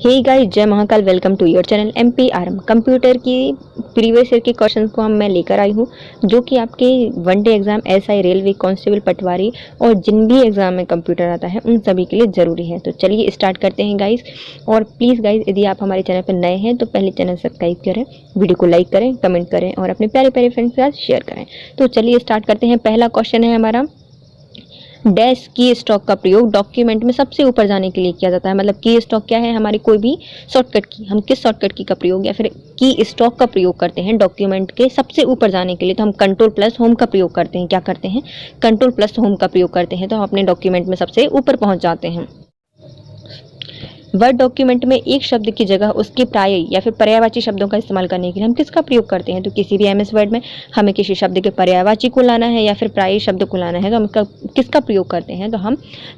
हे guys, जय Mahakal. Welcome to your channel MPRM। Computer की previous year के क्वेश्चन को मैं लेकर आई हूँ, जो कि आपके one day exam SI, railway, constable, patwari और जिन भी एग्जाम में कंप्यूटर आता है उन सभी के लिए ज़रूरी है। तो चलिए स्टार्ट करते हैं गाइस। और प्लीज़ गाइस, यदि आप हमारे चैनल पर नए हैं तो पहले चैनल सब्सक्राइब करें, वीडियो को लाइक करें, कमेंट करें और अपने प्यारे प्यारे फ्रेंड्स के साथ शेयर करें। तो चलिए स्टार्ट करते हैं। पहला क्वेश्चन है हमारा, डैश की स्टॉक का प्रयोग डॉक्यूमेंट में सबसे ऊपर जाने के लिए किया जाता है। मतलब की स्टॉक क्या है? हमारी कोई भी शॉर्टकट की, हम किस शॉर्टकट की का प्रयोग या फिर की स्टॉक का प्रयोग करते हैं डॉक्यूमेंट के सबसे ऊपर जाने के लिए, तो हम कंट्रोल प्लस होम का प्रयोग करते हैं। क्या करते हैं? कंट्रोल प्लस होम का प्रयोग करते हैं, तो हम अपने डॉक्यूमेंट में सबसे ऊपर पहुंच जाते हैं। वर्ड डॉक्यूमेंट में एक शब्द की जगह उसके प्रायी या फिर पर्यायवाची शब्दों का इस्तेमाल करने के लिए हम किसका प्रयोग करते हैं? तो किसी भी MS वर्ड में हमें किसी शब्द के पर्यायवाची को लाना है या फिर प्रायी शब्द को लाना है, तो हम किसका प्रयोग करते हैं? तो हम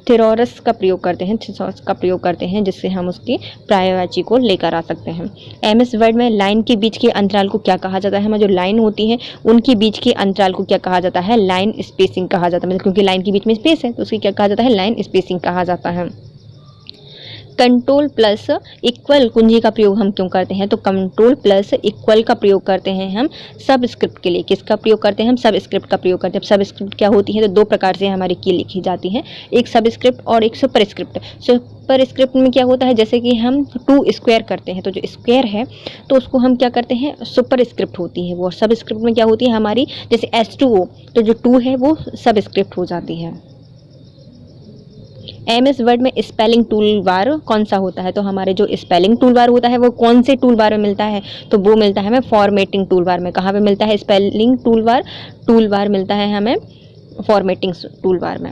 थिसॉरस का प्रयोग करते हैं, थिसॉरस का प्रयोग करते हैं, जिससे हम उसके पर्यायवाची को लेकर आ सकते हैं। MS वर्ड में लाइन के बीच के अंतराल को क्या कहा जाता है? हमें जो लाइन होती है उनके बीच के अंतराल को क्या कहा जाता है? लाइन स्पेसिंग कहा जाता है। मतलब क्योंकि लाइन के बीच में स्पेस है तो उसकी क्या कहा जाता है? लाइन स्पेसिंग कहा जाता है। कंट्रोल प्लस इक्वल कुंजी का प्रयोग हम क्यों करते हैं? तो कंट्रोल प्लस इक्वल का प्रयोग करते हैं हम सब स्क्रिप्ट के लिए। किसका प्रयोग करते हैं? हम सब स्क्रिप्ट का प्रयोग करते हैं। सब स्क्रिप्ट क्या होती है? तो दो प्रकार से हमारी की लिखी जाती है, एक सब स्क्रिप्ट और एक सुपर स्क्रिप्ट। सुपर स्क्रिप्ट में क्या होता है? जैसे कि हम 2 स्क्वायर करते हैं तो जो स्क्वायर है तो उसको हम क्या करते हैं? सुपर स्क्रिप्ट होती है वो। और सब स्क्रिप्ट में क्या होती है हमारी? जैसे H2O, तो जो 2 है वो सब स्क्रिप्ट हो जाती है। MS वर्ड में स्पेलिंग टूल बार कौन सा होता है? तो हमारे जो स्पेलिंग टूल बार होता है वो कौन से टूल बार में मिलता है? तो वो मिलता है हमें फॉर्मेटिंग टूल बार में। कहाँ पे मिलता है स्पेलिंग टूल बार मिलता है हमें फॉर्मेटिंग टूल बार में।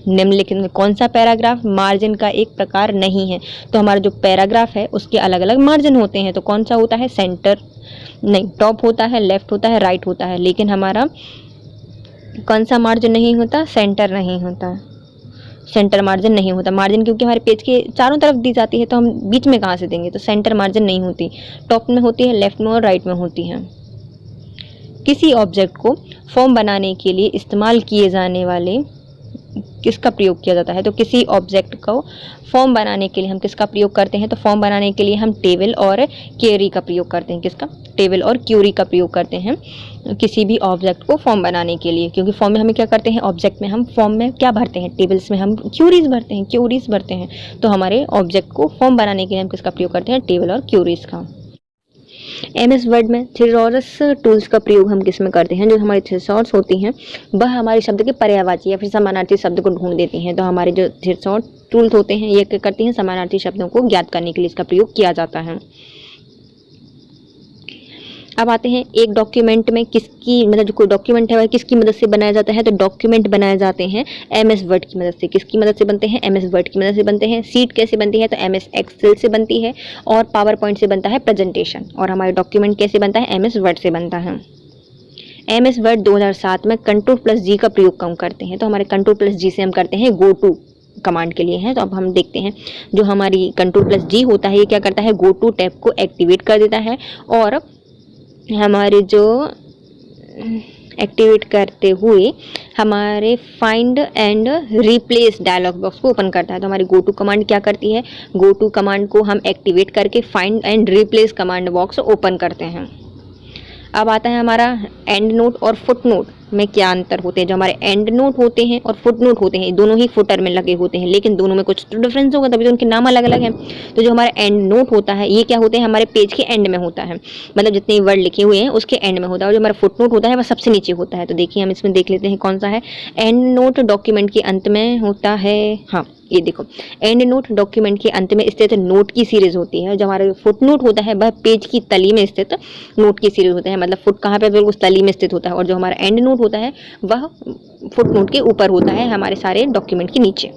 निम्नलिखित में कौन सा पैराग्राफ मार्जिन का एक प्रकार नहीं है? तो हमारा जो पैराग्राफ है उसके अलग अलग मार्जिन होते हैं, तो कौन सा होता है? सेंटर नहीं, टॉप होता है, लेफ्ट होता है, राइट होता है, लेकिन हमारा कौन सा मार्जिन नहीं होता? सेंटर नहीं होता, सेंटर मार्जिन नहीं होता। मार्जिन क्योंकि हमारे पेज के चारों तरफ दी जाती है तो हम बीच में कहाँ से देंगे? तो सेंटर मार्जिन नहीं होती, टॉप में होती है, लेफ्ट में और राइट में होती है। किसी ऑब्जेक्ट को फॉर्म बनाने के लिए इस्तेमाल किए जाने वाले किसका प्रयोग किया जाता है? तो किसी ऑब्जेक्ट को फॉर्म बनाने के लिए हम किसका प्रयोग करते हैं? तो फॉर्म बनाने के लिए हम टेबल और क्वेरी का प्रयोग करते हैं। किसका? टेबल और क्वेरी का प्रयोग करते हैं किसी भी ऑब्जेक्ट को फॉर्म बनाने के लिए। क्योंकि फॉर्म में हमें क्या करते हैं? ऑब्जेक्ट में हम फॉर्म में क्या भरते हैं? टेबल्स में हम क्वेरीज भरते हैं। तो हमारे ऑब्जेक्ट को फॉर्म बनाने के लिए हम किसका प्रयोग करते हैं? टेबल और क्वेरीज का। MS वर्ड में थिसॉरस टूल्स का प्रयोग हम किस में करते हैं? जो हमारी थिसॉरस होती हैं वह हमारे शब्द के पर्यायवाची या फिर समानार्थी शब्द को ढूंढ देती हैं। तो हमारे जो थिसॉरस टूल्स होते हैं ये क्या करती हैं? समानार्थी शब्दों को ज्ञात करने के लिए इसका प्रयोग किया जाता है। अब आते हैं एक डॉक्यूमेंट में किसकी, मतलब जो कोई डॉक्यूमेंट है वह किसकी मदद से बनाया जाता है? तो डॉक्यूमेंट बनाए जाते हैं MS वर्ड की मदद से। किसकी मदद से बनते हैं? MS वर्ड की मदद से बनते हैं। सीट कैसे बनती है? तो MS एक्सेल से बनती है। और पावर पॉइंट से बनता है प्रेजेंटेशन। और हमारे डॉक्यूमेंट कैसे बनता है? MS वर्ड से बनता है। MS वर्ड 2007 में कंट्रोल प्लस G का प्रयोग कम करते हैं। तो हमारे कंट्रोल प्लस G से हम करते हैं गो टू कमांड के लिए है। तो अब हम देखते हैं जो हमारी कंट्रोल प्लस G होता है ये क्या करता है? गो टू टैब को एक्टिवेट कर देता है और हमारे जो एक्टिवेट करते हुए हमारे find and replace dialog box को ओपन करता है। तो हमारी गो टू कमांड क्या करती है? गो टू कमांड को हम एक्टिवेट करके find and replace command box open करते हैं। अब आता है हमारा एंड नोट और फुट नोट में क्या अंतर होते हैं? जो हमारे एंड नोट होते हैं और फुट नोट होते हैं दोनों ही फुटर में लगे होते हैं, लेकिन दोनों में कुछ तो डिफरेंस होगा, तभी तो उनके नाम अलग अलग हैं। तो जो हमारा एंड नोट होता है ये क्या होते हैं? हमारे पेज के एंड में होता है, मतलब जितने वर्ड लिखे हुए हैं उसके एंड में होता है। और जो हमारा फुट नोट होता है वह सबसे नीचे होता है। तो देखिए हम इसमें देख लेते हैं कौन सा है। एंड नोट डॉक्यूमेंट के अंत में होता है। हाँ ये देखो, एंड नोट डॉक्यूमेंट के अंत में स्थित नोट की सीरीज होती है। जो हमारा फुट नोट होता है वह पेज की तली में स्थित नोट की सीरीज होता है। मतलब फुट कहाँ पे? उस तली में स्थित होता है। और जो हमारा एंड नोट होता है वह फुट नोट के ऊपर होता है, हमारे सारे डॉक्यूमेंट के नीचे।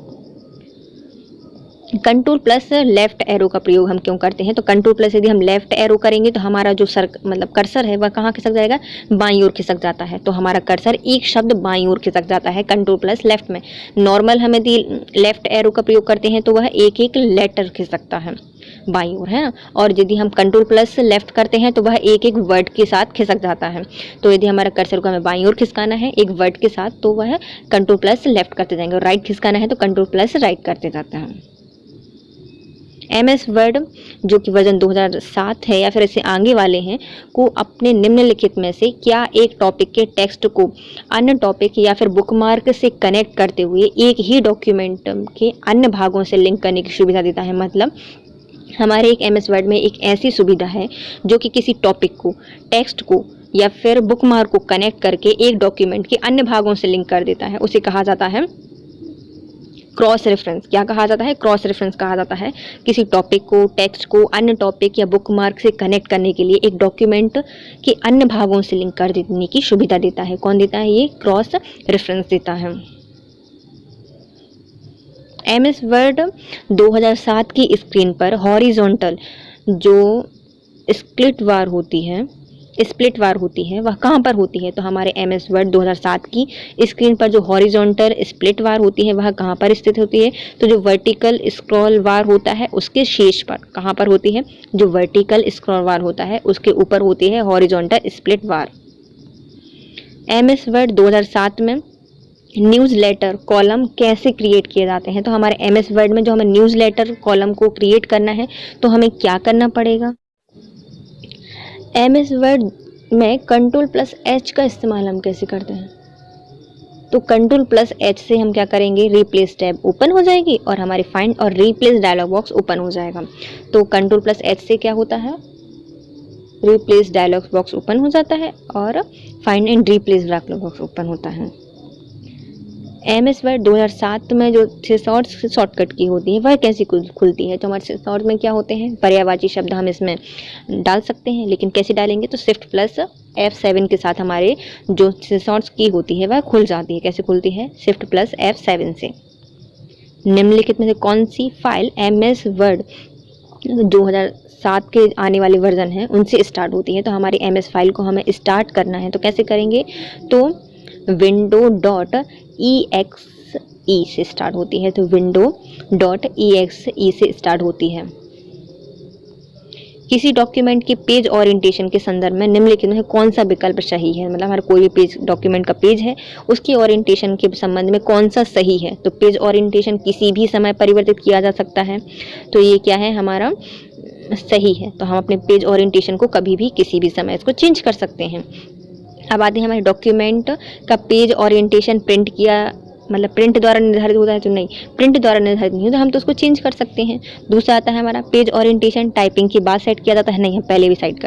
कंट्रोल प्लस लेफ्ट एरो का प्रयोग हम क्यों करते हैं? तो कंट्रोल प्लस यदि हम लेफ्ट एरो करेंगे तो हमारा जो मतलब कर्सर है वह कहाँ खिसक जाएगा? बाईं ओर खिसक जाता है। तो हमारा कर्सर एक शब्द बाईं ओर खिसक जाता है कंट्रोल प्लस लेफ्ट में। नॉर्मल हम यदि लेफ्ट एरो का प्रयोग करते हैं तो वह एक एक लेटर खिसकता है बाईं ओर है। और यदि हम कंट्रोल प्लस लेफ्ट करते हैं तो वह एक एक वर्ड के साथ खिसक जाता है। तो यदि हमारा कर्सर को हमें बाईं ओर खिसकाना है एक वर्ड के साथ तो वह कंट्रोल प्लस लेफ्ट करते जाएंगे, और राइट खिसकाना है तो कंट्रोल प्लस राइट करते जाते हैं। MS वर्ड जो कि वर्जन 2007 है या फिर इससे आगे वाले हैं को अपने निम्नलिखित में से क्या एक टॉपिक के टेक्स्ट को अन्य टॉपिक या फिर बुकमार्क से कनेक्ट करते हुए एक ही डॉक्यूमेंट के अन्य भागों से लिंक करने की सुविधा देता है। मतलब हमारे एक MS वर्ड में एक ऐसी सुविधा है जो कि किसी टॉपिक को, टेक्स्ट को या फिर बुकमार्क को कनेक्ट करके एक डॉक्यूमेंट के अन्य भागों से लिंक कर देता है। उसे कहा जाता है क्रॉस रेफरेंस। क्या कहा जाता है? क्रॉस रेफरेंस कहा जाता है। किसी टॉपिक को, टेक्स्ट को अन्य टॉपिक या बुकमार्क से कनेक्ट करने के लिए एक डॉक्यूमेंट के अन्य भागों से लिंक कर देने की सुविधा देता है। कौन देता है? ये क्रॉस रेफरेंस देता है। MS वर्ड 2007 की स्क्रीन पर हॉरिजॉन्टल जो स्प्लिट वार होती है वह कहाँ पर होती है? तो हमारे MS वर्ड 2007 की स्क्रीन पर जो हॉरिजॉन्टल स्प्लिट वार होती है वह कहाँ पर स्थित होती है? तो जो वर्टिकल स्क्रॉल वार होता है उसके शीर्ष पर। कहाँ पर होती है? जो वर्टिकल स्क्रॉल वार होता है उसके ऊपर होती है हॉरिजॉन्टल स्प्लिट वार। MS वर्ड 2007 में न्यूज़लेटर कॉलम कैसे क्रिएट किए जाते हैं? तो हमारे MS वर्ड में जो हमें न्यूज़लेटर कॉलम को क्रिएट करना है तो हमें क्या करना पड़ेगा? MS वर्ड में Ctrl+H का इस्तेमाल हम कैसे करते हैं? तो Ctrl+H से हम क्या करेंगे? रिप्लेस टैब ओपन हो जाएगी और हमारी फाइंड और रिप्लेस डायलॉग बॉक्स ओपन हो जाएगा। तो Ctrl+H से क्या होता है? रिप्लेस डायलॉग बॉक्स ओपन हो जाता है और find and replace dialog box open होता है। MS वर्ड 2007 में जो शॉर्टकट की होती है वह कैसी खुलती है? तो हमारे शॉर्ट में क्या होते हैं? पर्यायवाची शब्द हम इसमें डाल सकते हैं, लेकिन कैसे डालेंगे? तो Shift+F7 के साथ हमारे जो शॉर्ट्स की होती है वह खुल जाती है। कैसे खुलती है? Shift+F7 से। निम्नलिखित में से कौन सी फाइल MS वर्ड 2007 के आने वाले वर्जन हैं उनसे स्टार्ट होती है? तो हमारी MS फाइल को हमें स्टार्ट करना है तो कैसे करेंगे? तो window.exe से स्टार्ट होती है। तो window.exe से स्टार्ट होती है। किसी डॉक्यूमेंट के पेज ओरिएंटेशन के संदर्भ में निम्नलिखित में कौन सा विकल्प सही है? मतलब हमारा कोई भी पेज डॉक्यूमेंट का पेज है उसके ओरिएंटेशन के संबंध में कौन सा सही है? तो पेज ओरिएंटेशन किसी भी समय परिवर्तित किया जा सकता है, तो ये क्या है? हमारा सही है। तो हम अपने पेज ओरिएंटेशन को कभी भी किसी भी समय इसको चेंज कर सकते हैं। अब आते हैं हमारे डॉक्यूमेंट का पेज ओरिएंटेशन प्रिंट द्वारा निर्धारित होता है तो नहीं, प्रिंट द्वारा निर्धारित नहीं होता, हम तो उसको चेंज कर सकते हैं। दूसरा आता है हमारा पेज ओरिएंटेशन टाइपिंग के बाद सेट किया जाता है, नहीं हम पहले भी सेट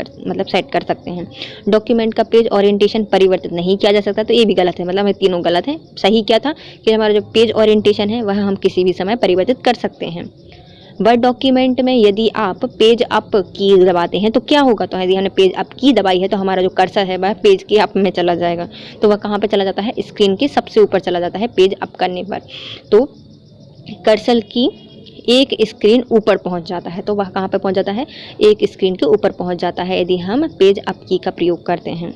कर सकते हैं। डॉक्यूमेंट का पेज ओरिएंटेशन परिवर्तित नहीं किया जा सकता, तो ये भी गलत है। मतलब हमें तीनों गलत है। सही क्या था कि हमारा जो पेज ओरिएंटेशन है वह हम किसी भी समय परिवर्तित कर सकते हैं। वर्ड डॉक्यूमेंट में यदि आप पेज अप की दबाते हैं तो क्या होगा? तो यदि हमने पेज अप की दबाई है तो हमारा जो कर्सर है वह पेज के अप में चला जाएगा। तो वह कहाँ पे चला जाता है? स्क्रीन के सबसे ऊपर चला जाता है पेज अप करने पर। तो कर्सर की एक स्क्रीन ऊपर पहुंच जाता है। तो वह कहाँ पे पहुंच जाता है? एक स्क्रीन के ऊपर पहुंच जाता है यदि हम पेज अप की का प्रयोग करते हैं।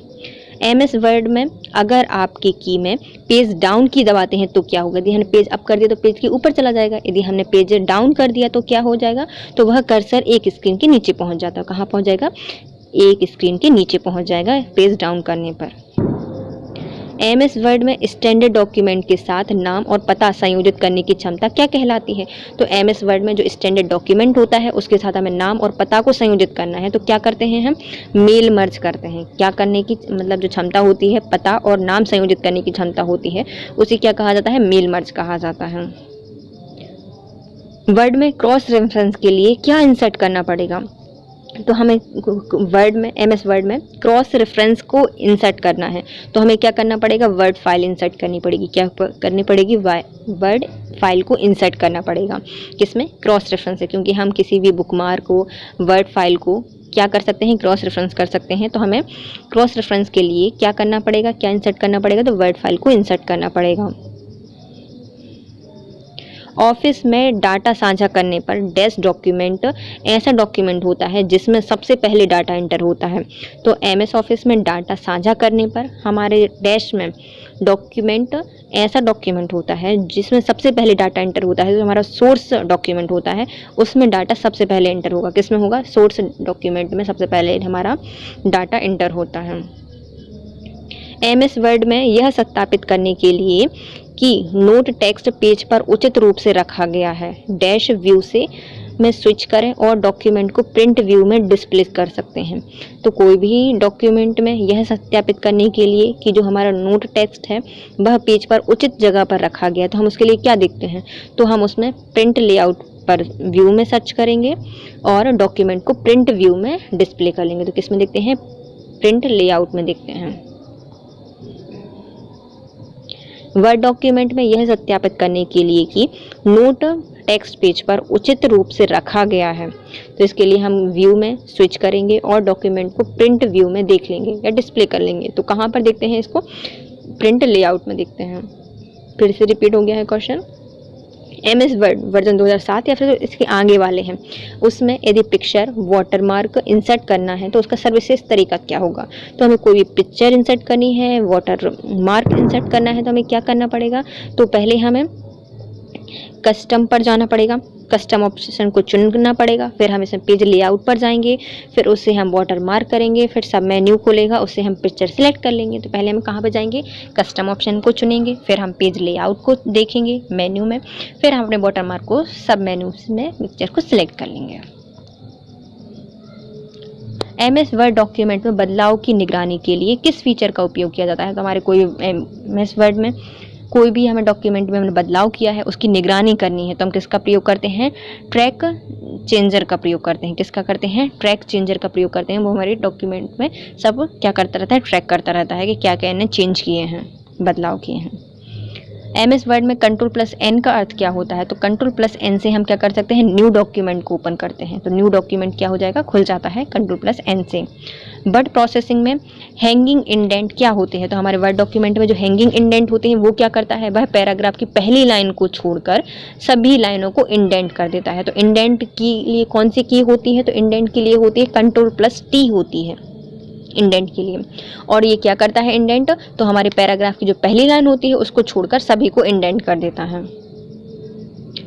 MS वर्ड में अगर आपकी की में पेज डाउन की दबाते हैं तो क्या होगा? यदि हमने पेज अप कर दिया तो पेज के ऊपर चला जाएगा। यदि हमने पेज डाउन कर दिया तो क्या हो जाएगा? तो वह कर्सर एक स्क्रीन के नीचे पहुंच जाता है। कहाँ पहुंच जाएगा? एक स्क्रीन के नीचे पहुंच जाएगा पेज डाउन करने पर। MS वर्ड में स्टैंडर्ड डॉक्यूमेंट के साथ नाम और पता संयोजित करने की क्षमता क्या कहलाती है? तो MS वर्ड में जो स्टैंडर्ड डॉक्यूमेंट होता है उसके साथ हमें नाम और पता को संयोजित करना है तो क्या करते हैं? हम मेल मर्ज करते हैं। क्या करने की मतलब जो क्षमता होती है, पता और नाम संयोजित करने की क्षमता होती है, उसे क्या कहा जाता है? मेल मर्ज कहा जाता है। वर्ड में क्रॉस रेफरेंस के लिए क्या इंसर्ट करना पड़ेगा? तो हमें MS वर्ड में क्रॉस रेफरेंस को इंसर्ट करना है तो हमें क्या करना पड़ेगा? वर्ड फाइल इंसर्ट करनी पड़ेगी। क्या करनी पड़ेगी? वर्ड फाइल को इंसर्ट करना पड़ेगा। किसमें? क्रॉस रेफरेंस से, क्योंकि हम किसी भी बुकमार्क को, वर्ड फाइल को क्या कर सकते हैं? क्रॉस रेफरेंस कर सकते हैं। तो हमें क्रॉस रेफरेंस के लिए क्या करना पड़ेगा? क्या इंसर्ट करना पड़ेगा? तो वर्ड फाइल को इंसर्ट करना पड़ेगा। ऑफिस में डाटा साझा करने पर डैश डॉक्यूमेंट ऐसा डॉक्यूमेंट होता है जिसमें सबसे पहले डाटा एंटर होता है। तो MS ऑफिस में डाटा साझा करने पर हमारे डैश में डॉक्यूमेंट ऐसा डॉक्यूमेंट होता है जिसमें सबसे पहले डाटा एंटर होता है। जो हमारा सोर्स डॉक्यूमेंट होता है उसमें डाटा सबसे पहले एंटर होगा। किसमें होगा? सोर्स डॉक्यूमेंट में सबसे पहले हमारा डाटा एंटर होता है। MS वर्ड में यह सत्यापित करने के लिए कि नोट टेक्स्ट पेज पर उचित रूप से रखा गया है, डैश व्यू से में स्विच करें और डॉक्यूमेंट को प्रिंट व्यू में डिस्प्ले कर सकते हैं। तो कोई भी डॉक्यूमेंट में यह सत्यापित करने के लिए कि जो हमारा नोट टेक्स्ट है वह पेज पर उचित जगह पर रखा गया, तो हम उसके लिए क्या देखते हैं, तो हम उसमें प्रिंट लेआउट पर व्यू में सर्च करेंगे और डॉक्यूमेंट को प्रिंट व्यू में डिस्प्ले कर लेंगे। तो किस में देखते हैं, प्रिंट लेआउट में देखते हैं। वर्ड डॉक्यूमेंट में यह सत्यापित करने के लिए कि नोट टेक्स्ट पेज पर उचित रूप से रखा गया है, तो इसके लिए हम व्यू में स्विच करेंगे और डॉक्यूमेंट को प्रिंट व्यू में देख लेंगे या डिस्प्ले कर लेंगे। तो कहाँ पर देखते हैं इसको, प्रिंट लेआउट में देखते हैं। फिर से रिपीट हो गया है क्वेश्चन। MS वर्ड वर्जन 2007 या फिर इसके आगे वाले हैं, उसमें यदि पिक्चर वाटरमार्क इंसर्ट करना है तो उसका सर्वश्रेष्ठ तरीका क्या होगा। तो हमें कोई भी पिक्चर इंसर्ट करनी है, वाटरमार्क इंसर्ट करना है, तो हमें क्या करना पड़ेगा, तो पहले हमें कस्टम पर जाना पड़ेगा, कस्टम ऑप्शन को चुनना पड़ेगा, फिर हम इसमें पेज लेआउट पर जाएंगे, फिर उससे हम वाटर मार्क करेंगे, फिर सब मेन्यू खोलेगा, उससे हम पिक्चर सिलेक्ट कर लेंगे। तो पहले हम कहाँ पर जाएंगे, कस्टम ऑप्शन को चुनेंगे, फिर हम पेज लेआउट को देखेंगे मेन्यू में, फिर हम अपने वाटर मार्क को सब मेन्यू में पिक्चर को सिलेक्ट कर लेंगे। MS वर्ड डॉक्यूमेंट में बदलाव की निगरानी के लिए किस फीचर का उपयोग किया जाता है। तो हमारे कोई MS वर्ड में कोई भी हमें डॉक्यूमेंट में हमने बदलाव किया है उसकी निगरानी करनी है, तो हम किसका प्रयोग करते हैं, ट्रैक चेंजर का प्रयोग करते हैं। किसका करते हैं, ट्रैक चेंजर का प्रयोग करते हैं। वो हमारे डॉक्यूमेंट में सब क्या करता रहता है, ट्रैक करता रहता है कि क्या क्या इन्हें चेंज किए हैं, बदलाव किए हैं। MS वर्ड में Ctrl+N का अर्थ क्या होता है, तो Ctrl+N से हम क्या कर सकते हैं, न्यू डॉक्यूमेंट को ओपन करते हैं। तो न्यू डॉक्यूमेंट क्या हो जाएगा, खुल जाता है Ctrl+N से। वर्ड प्रोसेसिंग में हैंगिंग इंडेंट क्या होते हैं, तो हमारे वर्ड डॉक्यूमेंट में जो हैंगिंग इंडेंट होते हैं वो क्या करता है, वह पैराग्राफ की पहली लाइन को छोड़कर सभी लाइनों को इंडेंट कर देता है। तो इंडेंट के लिए कौन सी की होती है, तो इंडेंट के लिए होती है Ctrl+T होती है इंडेंट के लिए। और ये क्या करता है इंडेंट, तो हमारे पैराग्राफ की जो पहली लाइन होती है उसको छोड़कर सभी को इंडेंट कर देता है।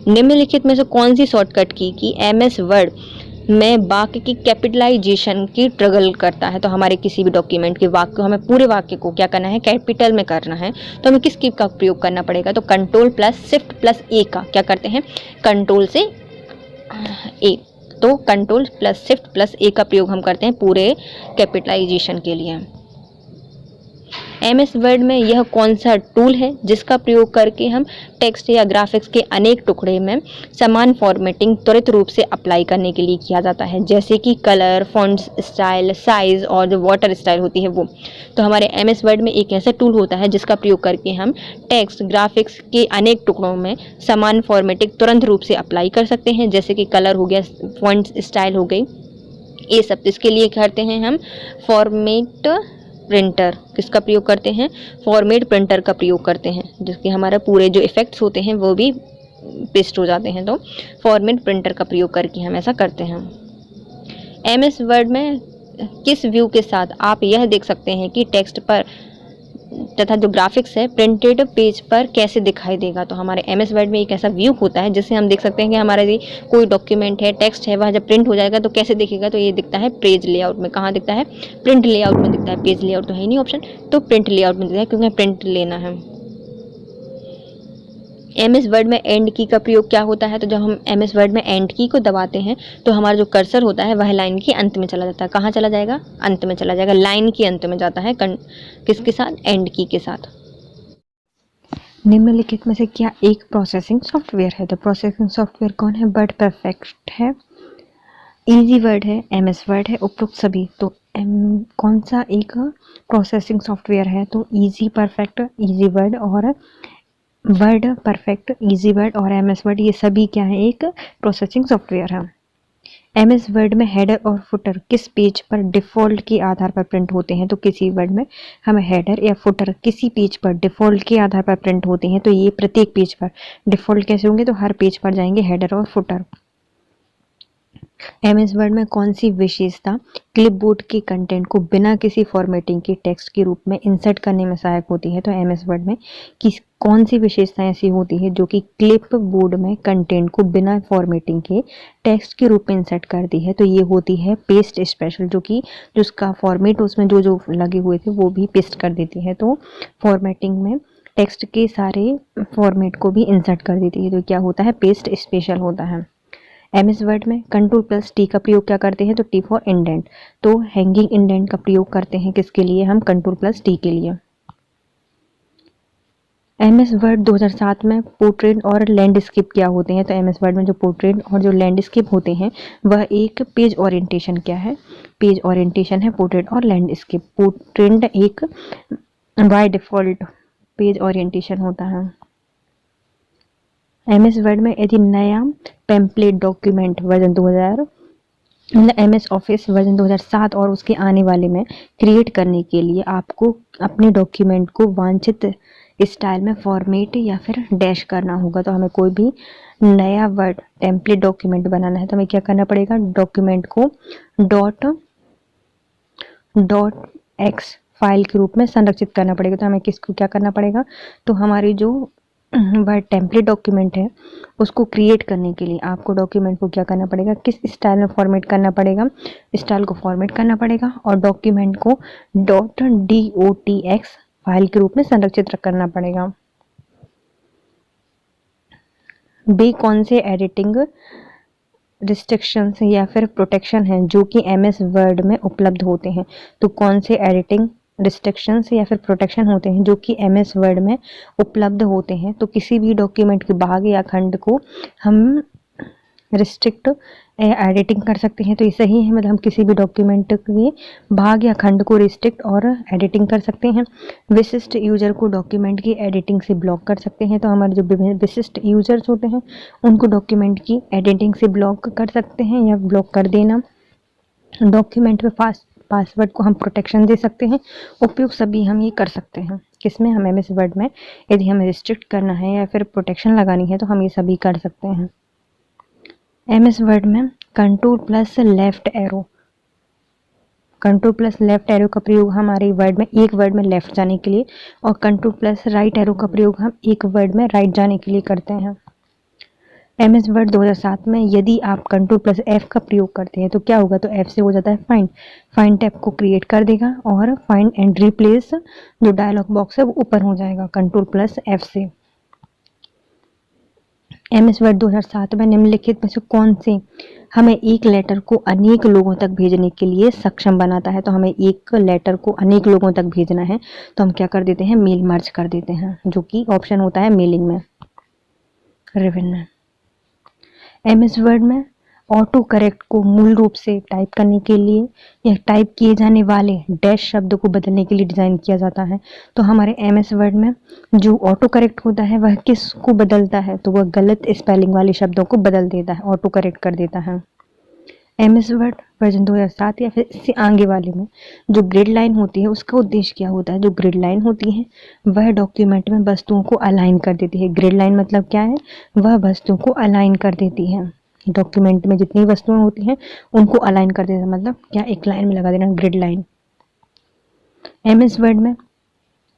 निम्नलिखित में से कौन सी शॉर्टकट की कि MS वर्ड में वाक्य की कैपिटलाइजेशन की ट्रगल करता है। तो हमारे किसी भी डॉक्यूमेंट के वाक्य को, हमें पूरे वाक्य को क्या करना है, कैपिटल में करना है, तो हमें किस की का प्रयोग करना पड़ेगा, तो Ctrl+Shift+A का क्या करते हैं, कंट्रोल से A, तो Ctrl+Shift+A का प्रयोग हम करते हैं पूरे कैपिटलाइजेशन के लिए। MS वर्ड में यह कौन सा टूल है जिसका प्रयोग करके हम टेक्स्ट या ग्राफिक्स के अनेक टुकड़े में समान फॉर्मेटिंग त्वरित रूप से अप्लाई करने के लिए किया जाता है, जैसे कि कलर, फॉन्ट्स स्टाइल, साइज और जो वाटर स्टाइल होती है वो। तो हमारे MS वर्ड में एक ऐसा टूल होता है जिसका प्रयोग करके हम टेक्स्ट ग्राफिक्स के अनेक टुकड़ों में समान फॉर्मेटिंग तुरंत रूप से अप्लाई कर सकते हैं, जैसे कि कलर हो गया, फॉन्ट्स स्टाइल हो गई, ये सब। इसके लिए करते हैं हम फॉर्मेट प्रिंटर, किसका प्रयोग करते हैं, फॉर्मेट प्रिंटर का प्रयोग करते हैं, जिसके हमारा पूरे जो इफेक्ट्स होते हैं वो भी पेस्ट हो जाते हैं। तो फॉर्मेट प्रिंटर का प्रयोग करके हम ऐसा करते हैं। MS वर्ड में किस व्यू के साथ आप यह देख सकते हैं कि टेक्स्ट पर तथा जो ग्राफिक्स है प्रिंटेड पेज पर कैसे दिखाई देगा। तो हमारे MS वर्ड में एक ऐसा व्यू होता है जिससे हम देख सकते हैं कि हमारा यदि कोई डॉक्यूमेंट है, टेक्स्ट है, वह जब प्रिंट हो जाएगा तो कैसे दिखेगा, तो ये दिखता है पेज लेआउट में। कहाँ दिखता है, प्रिंट लेआउट में दिखता है, पेज लेआउट तो है ही नहीं ऑप्शन, तो प्रिंट लेआउट में दिखता है क्योंकि प्रिंट लेना है। MS वर्ड में एंड की का प्रयोग क्या होता है, तो जब हम MS वर्ड में एंड की को दबाते हैं तो हमारा जो कर्सर होता है वह लाइन के अंत में चला जाता है। कहाँ चला जाएगा, अंत में चला जाएगा, लाइन के अंत में जाता है, किसके साथ, एंड की के साथ। निम्नलिखित में से क्या एक प्रोसेसिंग सॉफ्टवेयर है, तो प्रोसेसिंग सॉफ्टवेयर कौन है, वर्ड परफेक्ट है, इजी वर्ड है, MS वर्ड है, उपरोक्त सभी। तो कौन सा एक प्रोसेसिंग सॉफ्टवेयर है, तो इजी परफेक्ट, इजी वर्ड और वर्ड परफेक्ट, इजी वर्ड और MS वर्ड, ये सभी क्या है, एक प्रोसेसिंग सॉफ्टवेयर है। MS वर्ड में हेडर और फुटर किस पेज पर डिफ़ॉल्ट के आधार पर प्रिंट होते हैं, तो किसी वर्ड में हमें हेडर या फुटर किसी पेज पर डिफ़ॉल्ट के आधार पर प्रिंट होते हैं, तो ये प्रत्येक पेज पर डिफ़ॉल्ट कैसे होंगे, तो हर पेज पर जाएंगे हेडर और फुटर। MS वर्ड में कौन सी विशेषता क्लिपबोर्ड के कंटेंट को बिना किसी फॉर्मेटिंग के टेक्स्ट के रूप में इंसर्ट करने में सहायक होती है, तो MS वर्ड में कौन सी विशेषताएं ऐसी होती है जो कि क्लिपबोर्ड में कंटेंट को बिना फॉर्मेटिंग के टेक्स्ट के रूप में इंसर्ट करती है, तो ये होती है पेस्ट स्पेशल, जो कि उसका फॉर्मेट उसमें जो लगे हुए थे वो भी पेस्ट कर देती है, तो फॉर्मेटिंग में टेक्स्ट के सारे फॉर्मेट को भी इंसर्ट कर देती है, तो क्या होता है, पेस्ट स्पेशल होता है। MS वर्ड में कंट्रोल प्लस टी का प्रयोग क्या करते हैं, तो टी फॉर इंडेंट, तो हैंगिंग इंडेंट का प्रयोग करते हैं किसके लिए, हम कंट्रोल प्लस टी के लिए। MS वर्ड 2007 में पोर्ट्रेट और लैंडस्केप क्या होते हैं, तो MS वर्ड में जो पोर्ट्रेट और जो लैंडस्केप होते हैं वह एक पेज ओरिएंटेशन क्या है, पेज ओरिएंटेशन है पोर्ट्रेट और लैंडस्केप। पोर्ट्रेट एक बाय डिफॉल्ट पेज ओरिएंटेशन होता है। MS वर्ड में यदि नया टेम्पलेट डॉक्यूमेंट वर्जन 2000 मतलब MS ऑफिस वर्जन 2007 और उसके आने वाले में क्रिएट करने के लिए आपको अपने डॉक्यूमेंट को वांछित स्टाइल में फॉर्मेट या फिर डैश करना होगा। तो हमें कोई भी नया वर्ड टेम्पलेट डॉक्यूमेंट बनाना है तो हमें क्या करना पड़ेगा, document co dot x file के रूप में संरक्षित करना पड़ेगा। तो हमें किसको क्या करना पड़ेगा, तो हमारी जो वर्ड टेम्पलेट डॉक्यूमेंट है उसको क्रिएट करने के लिए आपको डॉक्यूमेंट को क्या करना पड़ेगा, किस स्टाइल में फॉर्मेट करना पड़ेगा, स्टाइल को फॉर्मेट करना पड़ेगा और डॉक्यूमेंट को .docx फाइल के रूप में संरक्षित करना पड़ेगा। बी कौन से एडिटिंग रिस्ट्रिक्शंस या फिर प्रोटेक्शन हैं जो कि MS वर्ड में उपलब्ध होते हैं, तो कौन से एडिटिंग रिस्ट्रिक्शंस या फिर प्रोटेक्शन होते हैं जो कि MS वर्ड में उपलब्ध होते हैं, तो किसी भी डॉक्यूमेंट के भाग या खंड को हम रिस्ट्रिक्ट एडिटिंग कर सकते हैं। तो ये सही है, मतलब हम किसी भी डॉक्यूमेंट के भाग या खंड को रिस्ट्रिक्ट और एडिटिंग कर सकते हैं। विशिष्ट यूजर को डॉक्यूमेंट की एडिटिंग से ब्लॉक कर सकते हैं, तो हमारे जो विशिष्ट यूजर्स होते हैं उनको डॉक्यूमेंट की एडिटिंग से ब्लॉक कर सकते हैं या ब्लॉक कर देना। डॉक्यूमेंट में पासवर्ड को हम प्रोटेक्शन दे सकते हैं, उपयोग सभी हम ये कर सकते हैं। किसमें, हम MS वर्ड में यदि हमें रिस्ट्रिक्ट करना है या फिर प्रोटेक्शन लगानी है तो हम ये सभी कर सकते हैं। MS वर्ड में control plus left arrow, control plus left arrow का प्रयोग हमारे वर्ड में एक वर्ड में लेफ्ट जाने के लिए और कंट्रोल प्लस राइट एरो का प्रयोग हम एक वर्ड में राइट जाने के लिए करते हैं। MS वर्ड 2007 में यदि आप कंट्रोल प्लस F का प्रयोग करते हैं तो क्या होगा, तो F से हो जाता है फाइंड टैब को क्रिएट कर देगा और फाइंड एंड रिप्लेस जो डायलॉग बॉक्स है वो ऊपर हो जाएगा कंट्रोल प्लस F से। MS वर्ड 2007 में निम्नलिखित में से कौन से हमें एक लेटर को अनेक लोगों तक भेजने के लिए सक्षम बनाता है, तो हमें एक लेटर को अनेक लोगों तक भेजना है तो हम क्या कर देते हैं, मेल मर्ज कर देते हैं, जो कि ऑप्शन होता है मेलिंग में, रिवन में। MS वर्ड में ऑटो करेक्ट को मूल रूप से टाइप करने के लिए या टाइप किए जाने वाले डैश शब्द को बदलने के लिए डिज़ाइन किया जाता है। तो हमारे MS वर्ड में जो ऑटो करेक्ट होता है वह किसको बदलता है, तो वह गलत स्पेलिंग वाले शब्दों को बदल देता है, ऑटो करेक्ट कर देता है। MS वर्ड वर्जन 2007 या फिर इससे आगे वाले में जो ग्रिड लाइन होती है उसका उद्देश्य क्या होता है, जो ग्रिड लाइन होती है वह डॉक्यूमेंट में वस्तुओं को अलाइन कर देती है। ग्रिड लाइन मतलब क्या है, वह वस्तुओं को अलाइन कर देती है, डॉक्यूमेंट में जितनी वस्तुएं होती हैं उनको अलाइन कर देना, मतलब क्या एक लाइन में लगा देना, ग्रिड लाइन। MS वर्ड में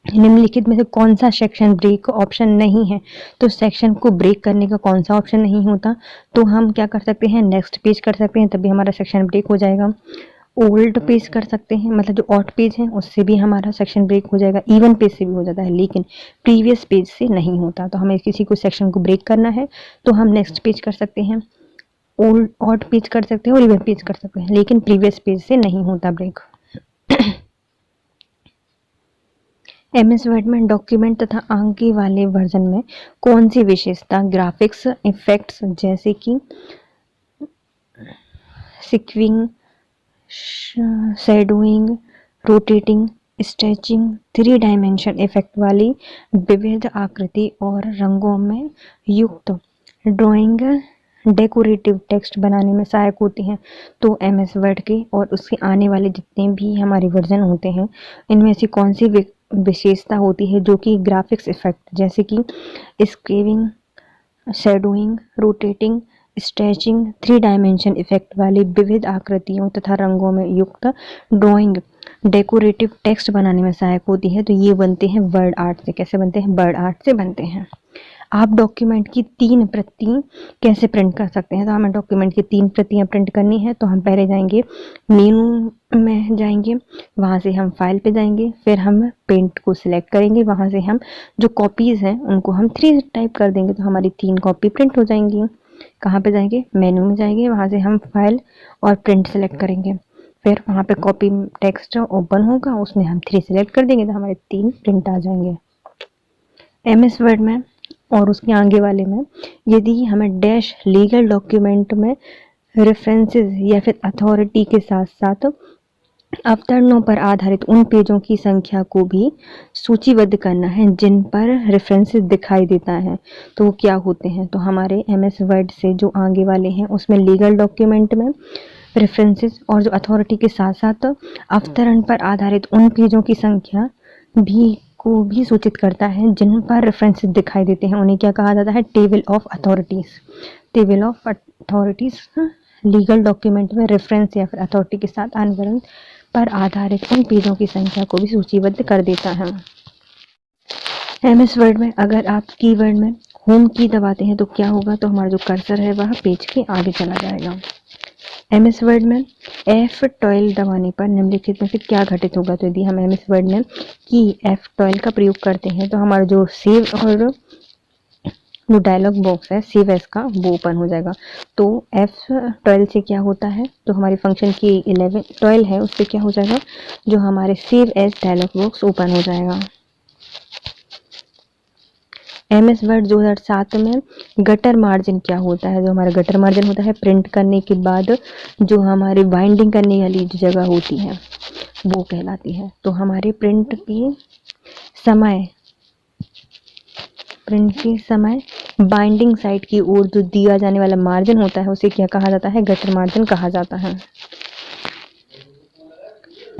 निम्नलिखित में से कौन सा सेक्शन ब्रेक ऑप्शन नहीं है, तो सेक्शन को ब्रेक करने का कौन सा ऑप्शन नहीं होता, तो हम क्या कर सकते हैं, नेक्स्ट पेज कर सकते हैं तभी हमारा सेक्शन ब्रेक हो जाएगा। ओल्ड पेज कर सकते हैं, मतलब जो ऑड पेज है उससे भी हमारा सेक्शन ब्रेक हो जाएगा, इवन पेज से भी हो जाता है लेकिन प्रीवियस पेज से नहीं होता। तो हमें किसी को सेक्शन को ब्रेक करना है तो हम नेक्स्ट पेज कर सकते हैं, ओल्ड ऑड पेज कर सकते हैं और इवन पेज कर सकते हैं, लेकिन प्रीवियस पेज से नहीं होता ब्रेक। MS वर्ड में डॉक्यूमेंट तथा आगे वाले वर्जन में कौन सी विशेषता ग्राफिक्स इफेक्ट्स जैसे कि skewing, shadowing, rotating, stretching, 3 dimension effect वाली विविध आकृति और रंगों में युक्त ड्राइंग डेकोरेटिव टेक्स्ट बनाने में सहायक होती हैं। तो MS वर्ड के और उसके आने वाले जितने भी हमारे वर्जन होते हैं इनमें से कौन सी विशेषता होती है जो कि ग्राफिक्स इफेक्ट जैसे कि skewing, shadowing, rotating, stretching, 3 dimension effect वाली विविध आकृतियों तथा रंगों में युक्त ड्राइंग डेकोरेटिव टेक्स्ट बनाने में सहायक होती है। तो ये बनते हैं वर्ड आर्ट से। कैसे बनते हैं, वर्ड आर्ट से बनते हैं। आप डॉक्यूमेंट की 3 प्रति कैसे प्रिंट कर सकते हैं, तो हमें डॉक्यूमेंट की 3 प्रतियां प्रिंट करनी है तो हम पहले जाएंगे मेनू में जाएंगे, वहाँ से हम फाइल पे जाएंगे, फिर हम पेंट को सिलेक्ट करेंगे, वहाँ से हम जो कॉपीज़ हैं उनको हम 3 टाइप कर देंगे तो हमारी 3 कॉपी प्रिंट हो जाएंगी। कहाँ पे जाएंगे, मेनू में जाएंगे, वहाँ से हम फाइल और प्रिंट सेलेक्ट करेंगे। फिर वहाँ पे कॉपी टेक्स्ट ओपन होगा, उसमें हम 3 सेलेक्ट कर देंगे तो हमारे 3 प्रिंट आ जाएंगे। MS वर्ड में और उसके आगे वाले में यदि हमें डैश लीगल डॉक्यूमेंट में रेफरेंसेस या फिर अथॉरिटी के साथ साथ अवतरणों पर आधारित उन पेजों की संख्या को भी सूचीबद्ध करना है जिन पर रेफरेंसेस दिखाई देता है, तो वो क्या होते हैं। तो हमारे MS वर्ड से जो आगे वाले हैं उसमें लीगल डॉक्यूमेंट में रेफरेंसेस और जो अथॉरिटी के साथ साथ अवतरण पर आधारित उन पेजों की संख्या भी सूचित करता है जिन पर रेफरेंसेस दिखाई देते हैं, उन्हें क्या कहा जाता है, table of authorities. Table of authorities legal document में रेफरेंस या फिर अथॉरिटी के साथ अवतरण पर आधारित उन पेजों की संख्या को भी सूचीबद्ध कर देता है। MS वर्ड में अगर आप कीवर्ड में होम की दबाते हैं तो क्या होगा, तो हमारा जो कर्सर है वह पेज के आगे चला जाएगा। MS वर्ड में F12 दबाने पर निम्नलिखित में से क्या घटित होगा, तो यदि हम MS वर्ड में की F12 का प्रयोग करते हैं तो हमारा जो सेव और जो डायलॉग बॉक्स है सेव एज का वो ओपन हो जाएगा। तो F12 से क्या होता है, तो हमारी फंक्शन की 12 है उससे क्या हो जाएगा, जो हमारे save as dialog box open हो जाएगा। MS वर्ड 2007 में गटर मार्जिन क्या होता है, जो हमारा गटर मार्जिन होता है प्रिंट करने के बाद जो हमारी बाइंडिंग करने वाली जो जगह होती है वो कहलाती है। तो हमारे प्रिंट के समय बाइंडिंग साइड की ओर जो दिया जाने वाला मार्जिन होता है उसे क्या कहा जाता है, गटर मार्जिन कहा जाता है।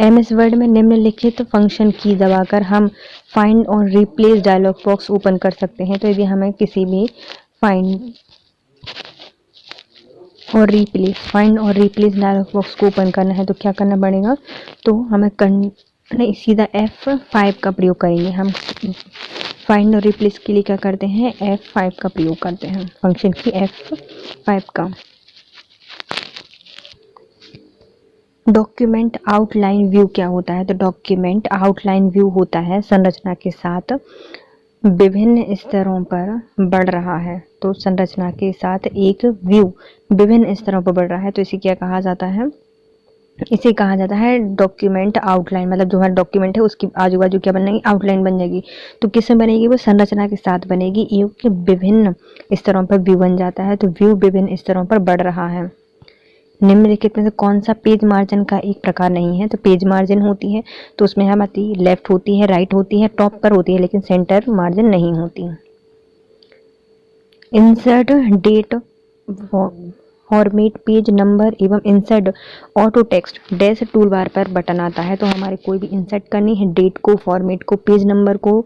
MS वर्ड में निम्नलिखित फंक्शन की दबाकर हम फाइंड और रिप्लेस डायलॉग बॉक्स ओपन कर सकते हैं। तो यदि हमें किसी भी फाइंड और रिप्लेस डायलॉग बॉक्स को ओपन करना है तो क्या करना पड़ेगा, तो हमें सीधा F5 का प्रयोग करेंगे। हम फाइंड और रिप्लेस के लिए क्या करते हैं, F5 का प्रयोग करते हैं, फंक्शन की F5 का। डॉक्यूमेंट आउटलाइन व्यू क्या होता है, तो डॉक्यूमेंट आउटलाइन व्यू होता है संरचना के साथ विभिन्न स्तरों पर बढ़ रहा है। तो संरचना के साथ एक व्यू विभिन्न स्तरों पर बढ़ रहा है तो इसे क्या कहा जाता है, इसे कहा जाता है डॉक्यूमेंट आउटलाइन। मतलब जो हमारा डॉक्यूमेंट है उसकी आजू बाजू क्या बनेगी, आउटलाइन बन जाएगी। तो किसमें बनेगी, वो संरचना के साथ बनेगी, ये विभिन्न स्तरों पर व्यू बन जाता है। तो व्यू विभिन्न स्तरों पर बढ़ रहा है। निम्नलिखित में से कौन सा पेज मार्जिन का एक प्रकार नहीं है, तो पेज मार्जिन होती है तो उसमें हमारी लेफ्ट होती है, राइट होती है, टॉप पर होती है, लेकिन सेंटर मार्जिन नहीं होती। Insert date format page number एवं insert auto text dash tool bar पर बटन आता है। तो हमारे कोई भी इंसर्ट करनी है, डेट को, फॉर्मेट को, पेज नंबर को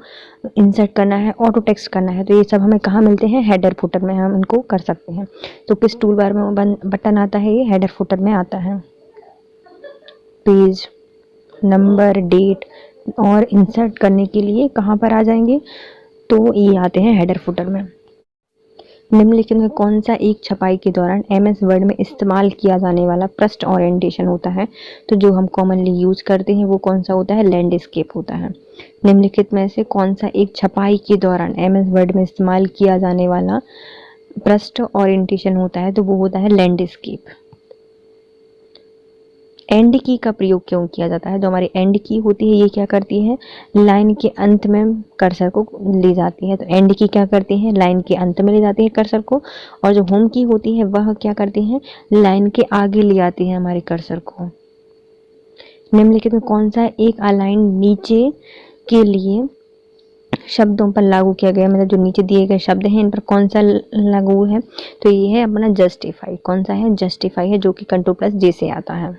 इंसर्ट करना है, ऑटो टेक्स्ट करना है, तो ये सब हमें कहाँ मिलते हैं, हेडर फुटर में हम इनको कर सकते हैं। तो किस टूल बार में बटन आता है, ये हेडर फुटर में आता है। पेज नंबर, डेट और इंसर्ट करने के लिए कहाँ पर आ जाएंगे, तो ये आते हैं हेडर फुटर में। निम्नलिखित में कौन सा एक छपाई के दौरान MS वर्ड में इस्तेमाल किया जाने वाला पृष्ठ ओरिएंटेशन होता है, तो जो हम कॉमनली यूज करते हैं वो कौन सा होता है, लैंडस्केप होता है। निम्नलिखित में से कौन सा एक छपाई के दौरान MS वर्ड में इस्तेमाल किया जाने वाला पृष्ठ ओरिएंटेशन होता है, तो वो होता है लैंडस्केप। एंड की का प्रयोग क्यों किया जाता है, जो हमारी एंड की होती है ये क्या करती है, लाइन के अंत में कर्सर को ले जाती है। तो एंड की क्या करती है, लाइन के अंत में ले जाती है कर्सर को, और जो होम की होती है वह क्या करती है, लाइन के आगे ले आती है हमारे कर्सर को। निम्नलिखित में कौन सा एक अलाइन नीचे के लिए शब्दों पर लागू किया गया, मतलब जो नीचे दिए गए शब्द हैं इन पर कौन सा लागू है, तो ये है अपना जस्टिफाई। कौन सा है, जस्टिफाई है, जो कि Ctrl+J से आता है।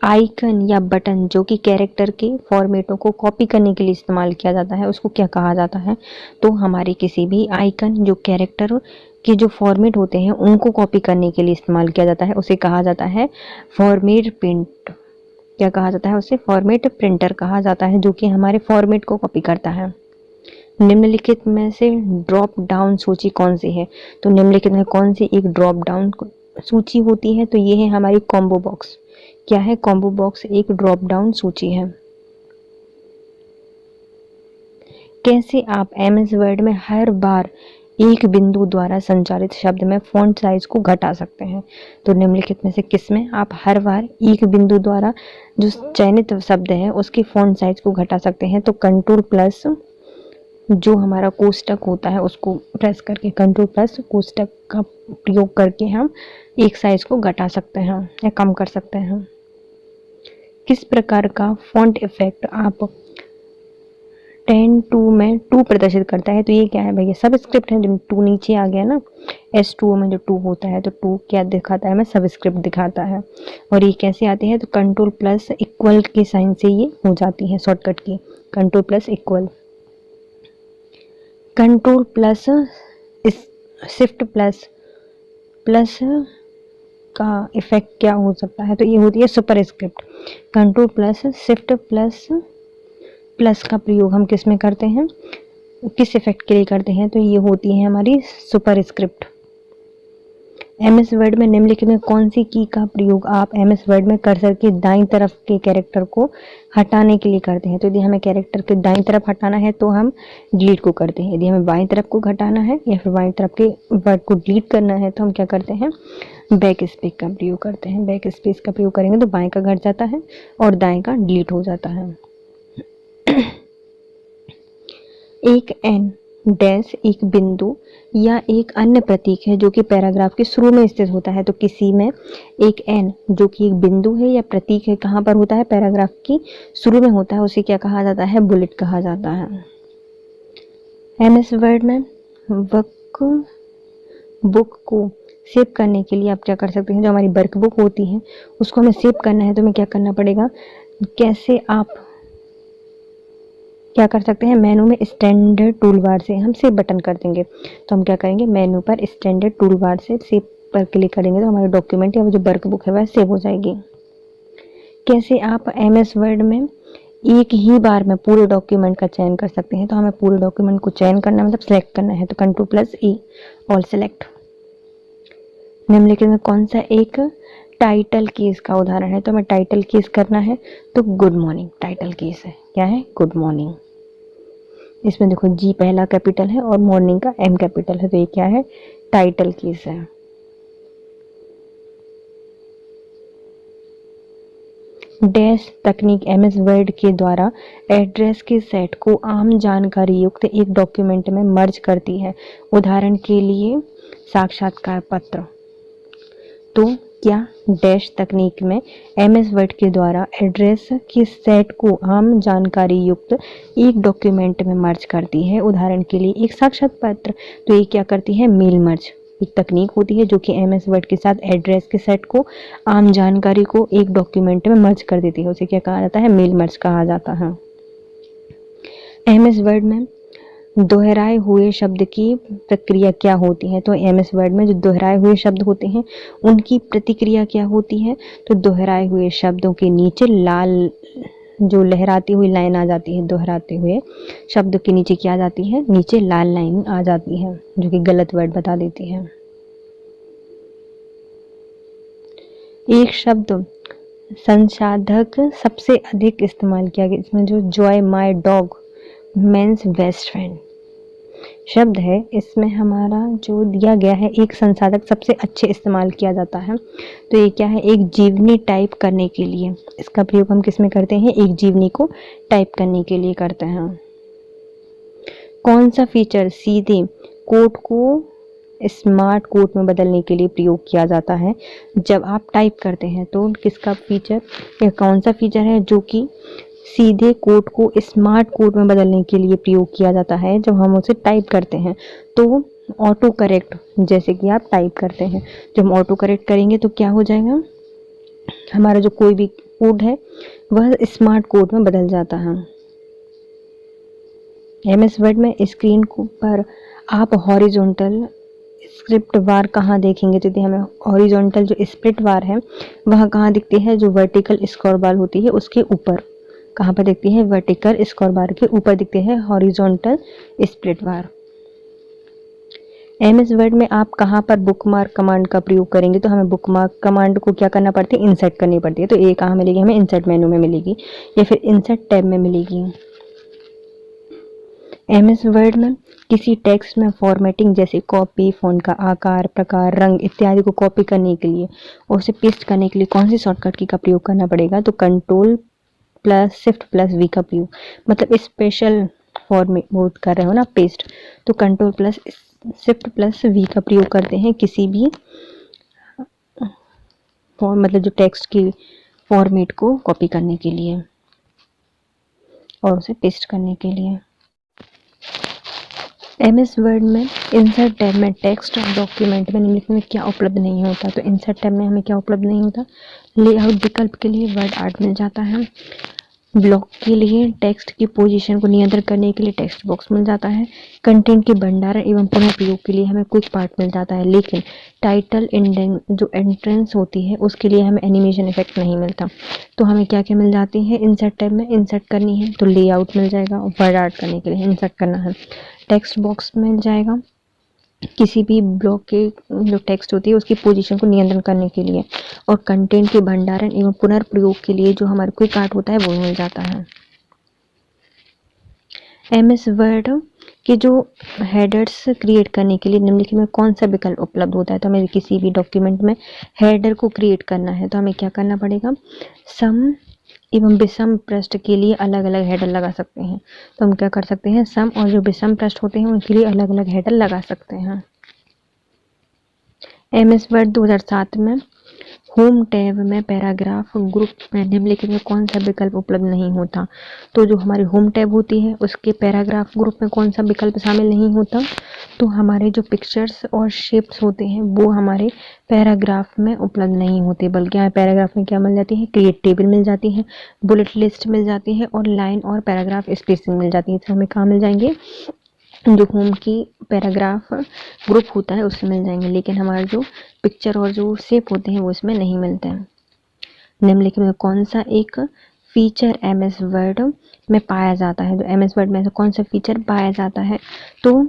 आइकन या बटन जो कि कैरेक्टर के फॉर्मेटों को कॉपी करने के लिए इस्तेमाल किया जाता है उसको क्या कहा जाता है, तो हमारे किसी भी आइकन जो कैरेक्टर के जो फॉर्मेट होते हैं उनको कॉपी करने के लिए इस्तेमाल किया जाता है उसे कहा जाता है फॉर्मेट प्रिंट। क्या कहा जाता है उसे, फॉर्मेट प्रिंटर कहा जाता है, जो कि हमारे फॉर्मेट को कॉपी करता है। निम्नलिखित में से ड्रॉप डाउन सूची कौन सी है, तो निम्नलिखित में कौन सी एक ड्रॉप डाउन सूची होती है, तो ये है हमारी कॉम्बो बॉक्स। क्या है, कॉम्बो बॉक्स एक ड्रॉप डाउन सूची है। कैसे आप एमएस वर्ड में हर बार एक बिंदु द्वारा संचालित शब्द में फॉन्ट साइज को घटा सकते हैं? तो निम्नलिखित में से किसमें आप हर बार एक बिंदु द्वारा जो चयनित शब्द है उसकी फॉन्ट साइज को घटा सकते हैं? तो कंट्रोल प्लस जो हमारा कोष्टक होता है उसको प्रेस करके, कंट्रोल प्लस कोष्टक का प्रयोग करके हम एक साइज को घटा सकते हैं या कम कर सकते हैं। किस प्रकार का फॉन्ट इफेक्ट आप 10:2 में 2 प्रदर्शित करता है? तो ये क्या है भैया? सब स्क्रिप्ट है, जो 2 नीचे आ गया ना, S2 में जो 2 होता है तो 2 क्या दिखाता है हमें? सब स्क्रिप्ट दिखाता है। और ये कैसे आते हैं? तो कंट्रोल प्लस इक्वल के साइन से ये हो जाती है, शॉर्टकट की, control plus equal. Control plus shift plus plus का इफेक्ट क्या हो सकता है? तो ये होती है super script. Control plus shift plus plus का प्रयोग हम किस में करते हैं, किस इफेक्ट के लिए करते हैं? तो ये होती है हमारी सुपर स्क्रिप्ट। एमएस वर्ड में निम्नलिखित में कौन सी की का प्रयोग आप एमएस वर्ड में कर्सर के दाईं तरफ के कैरेक्टर को हटाने के लिए करते हैं? तो यदि हमें कैरेक्टर के दाईं तरफ हटाना है तो हम डिलीट को करते हैं। यदि हमें बाईं तरफ को हटाना है या फिर बाईं तरफ के वर्ड को डिलीट करना है तो हम क्या करते हैं? बैक स्पेस का प्रयोग करते हैं। बैक स्पेस का प्रयोग करेंगे तो बाएं का घट जाता है और दाएं का डिलीट हो जाता है। एक एन डैश एक बिंदु या एक अन्य प्रतीक है जो कि पैराग्राफ के शुरू में स्थित होता है। तो किसी में एक एन जो कि एक बिंदु है या प्रतीक है, कहाँ पर होता है? पैराग्राफ की शुरू में होता है, उसे क्या कहा जाता है? बुलेट कहा जाता है। एमएस वर्ड में वर्क बुक को सेव करने के लिए आप क्या कर सकते हैं? जो हमारी वर्क बुक होती है उसको हमें सेव करना है तो हमें क्या करना पड़ेगा? कैसे आप क्या कर सकते हैं? मेनू में स्टैंडर्ड टूल बार से हम सेव बटन कर देंगे। तो हम क्या करेंगे? मेनू पर स्टैंडर्ड टूल बार से सेव पर क्लिक करेंगे तो हमारे डॉक्यूमेंट या वो जो वर्क बुक है वह सेव हो जाएगी। कैसे आप एमएस वर्ड में एक ही बार में पूरे डॉक्यूमेंट का चयन कर सकते हैं? तो हमें पूरे डॉक्यूमेंट को चयन करना है, मतलब सेलेक्ट करना है, तो कंट्रोल प्लस ई, ऑल सेलेक्ट। निम्नलिखित में कौन सा एक टाइटल कीज का उदाहरण है? तो हमें टाइटल कीज करना है तो गुड मॉर्निंग टाइटल कीज है। क्या है? Good morning. इसमें देखो जी पहला कैपिटल है और मॉर्निंग का एम कैपिटल है, तो ये क्या है? टाइटल कीज है। डैश तकनीक एमएस वर्ड के द्वारा एड्रेस के सेट को आम जानकारी युक्त एक डॉक्यूमेंट में मर्ज करती है। उदाहरण के लिए साक्षात्कार पत्र। तो क्या डैश तकनीक में एमएस वर्ड के द्वारा एड्रेस के सेट को आम जानकारी युक्त एक डॉक्यूमेंट में मर्ज करती है? उदाहरण के लिए एक साक्षात्कार पत्र। तो ये क्या करती है? मेल मर्ज एक तकनीक होती है जो कि एमएस वर्ड के साथ एड्रेस के सेट को, आम जानकारी को एक डॉक्यूमेंट में मर्ज कर देती है। उसे क्या कहा जाता है? मेल मर्ज कहा जाता है। एमएस वर्ड में दोहराए हुए शब्द की प्रक्रिया क्या होती है? तो एमएस वर्ड में जो दोहराए हुए शब्द होते हैं उनकी प्रतिक्रिया क्या होती है? तो दोहराए हुए शब्दों के नीचे लाल जो लहराती हुई लाइन आ जाती है, दोहराते हुए शब्द के नीचे क्या आ जाती है? नीचे लाल लाइन आ जाती है जो कि गलत वर्ड बता देती है। एक शब्द संसाधक सबसे अधिक इस्तेमाल किया गया, इसमें जो joy my dog men's best friend शब्द है, इसमें हमारा जो दिया गया है एक संसाधक सबसे अच्छे इस्तेमाल किया जाता है। तो ये क्या है? एक जीवनी टाइप करने के लिए। इसका प्रयोग हम किस में करते हैं? एक जीवनी को टाइप करने के लिए करते हैं। कौन सा फीचर सीधे कोड को स्मार्ट कोड में बदलने के लिए प्रयोग किया जाता है? जब आप टाइप करते हैं तो किसका फीचर या कौन सा फीचर है जो कि सीधे कोड को स्मार्ट कोड में बदलने के लिए प्रयोग किया जाता है? जब हम उसे टाइप करते हैं तो ऑटो करेक्ट, जैसे कि आप टाइप करते हैं, जब हम ऑटो करेक्ट करेंगे तो क्या हो जाएगा? हमारा जो कोई भी कोड है वह स्मार्ट कोड में बदल जाता है। एमएस वर्ड में स्क्रीन पर आप हॉरिजॉन्टल स्क्रिप्ट बार कहाँ देखेंगे? तो हमें हॉरिजॉन्टल जो स्प्लिट बार है वह कहाँ दिखती है? जो वर्टिकल स्क्रॉल बार होती है उसके ऊपर। कहाँ पर दिखती है? वर्टिकल स्क्रॉल बार के ऊपर दिखते हैं हॉरिजॉन्टल स्प्लिट बार। एमएस वर्ड में आप कहाँ पर बुकमार्क कमांड का प्रयोग करेंगे? तो हमें बुकमार्क कमांड को क्या करना पड़ती है? इंसर्ट करनी पड़ती है। तो ये कहाँ मिलेगी? हमें इंसर्ट मेनू में मिलेगी या फिर इंसर्ट टैब में मिलेगी। एमएस वर्ड में किसी टेक्स्ट में फॉर्मेटिंग जैसे कॉपी, फ़ॉन्ट का आकार, प्रकार, रंग इत्यादि को कॉपी करने के लिए और उसे पेस्ट करने के लिए कौन सी शॉर्टकट की का प्रयोग करना पड़ेगा? तो control plus shift plus V का प्रयोग, मतलब स्पेशल फॉर्मेट वो कर रहे हो ना पेस्ट, तो control plus shift plus V का प्रयोग करते हैं किसी भी मतलब जो टेक्स्ट की फॉर्मेट को कॉपी करने के लिए और उसे पेस्ट करने के लिए। एमएस वर्ड में इंसर्ट टैब में टेक्स्ट और डॉक्यूमेंट में निम्नलिखित में क्या उपलब्ध नहीं होता? तो इंसर्ट टैब में हमें क्या उपलब्ध नहीं होता? लेआउट विकल्प के लिए वर्ड आर्ट मिल जाता है, ब्लॉक के लिए टेक्स्ट की पोजीशन को नियंत्रण करने के लिए टेक्स्ट बॉक्स मिल जाता है, कंटेंट के भंडारण एवं पुनः प्रयोग के लिए हमें क्विक पार्ट मिल जाता है, लेकिन टाइटल इंडेंट जो एंट्रेंस होती है उसके लिए हमें एनिमेशन इफेक्ट नहीं मिलता। तो हमें क्या क्या मिल जाती है इंसर्ट टैब में? इंसर्ट करनी है तो लेआउट मिल जाएगा, और वर्ड आर्ट करने के लिए इंसर्ट करना है टेक्स्ट बॉक्स मिल जाएगा, किसी भी ब्लॉक के जो टेक्स्ट होती है उसकी पोजीशन को नियंत्रण करने के लिए, और कंटेंट के भंडारण एवं पुनर्प्रयोग के लिए जो हमारा क्विक आर्ट होता है वो मिल जाता है। एमएस वर्ड के जो हेडर्स क्रिएट करने के लिए निम्नलिखित में कौन सा विकल्प उपलब्ध होता है? तो हमें किसी भी डॉक्यूमेंट में हेडर को क्रिएट करना है तो हमें क्या करना पड़ेगा? सम एवं विषम पृष्ठ के लिए अलग अलग हेडर लगा सकते हैं। तो हम क्या कर सकते हैं? सम और जो विषम पृष्ठ होते हैं उनके लिए अलग अलग हेडर लगा सकते हैं। एमएस वर्ड 2007 में होम टैब में पैराग्राफ ग्रुप में निम्नलिखित में कौन सा विकल्प उपलब्ध नहीं होता? तो जो हमारी होम टैब होती है उसके पैराग्राफ ग्रुप में कौन सा विकल्प शामिल नहीं होता? तो हमारे जो पिक्चर्स और शेप्स होते हैं वो हमारे पैराग्राफ में उपलब्ध नहीं होते, बल्कि हमें पैराग्राफ में क्या मिल जाती है? क्रिएट टेबल मिल जाती है, बुलेट लिस्ट मिल जाती है और लाइन और पैराग्राफ स्पेसिंग मिल जाती है। तो हमें कहाँ मिल जाएंगे? जो होम की पैराग्राफ ग्रुप होता है उससे मिल जाएंगे, लेकिन हमारे जो पिक्चर और जो शेप होते हैं वो इसमें नहीं मिलते हैं। निम्नलिखित में कौन सा एक फीचर एमएस वर्ड में पाया जाता है? तो एमएस वर्ड में से कौन सा फीचर पाया जाता है? तो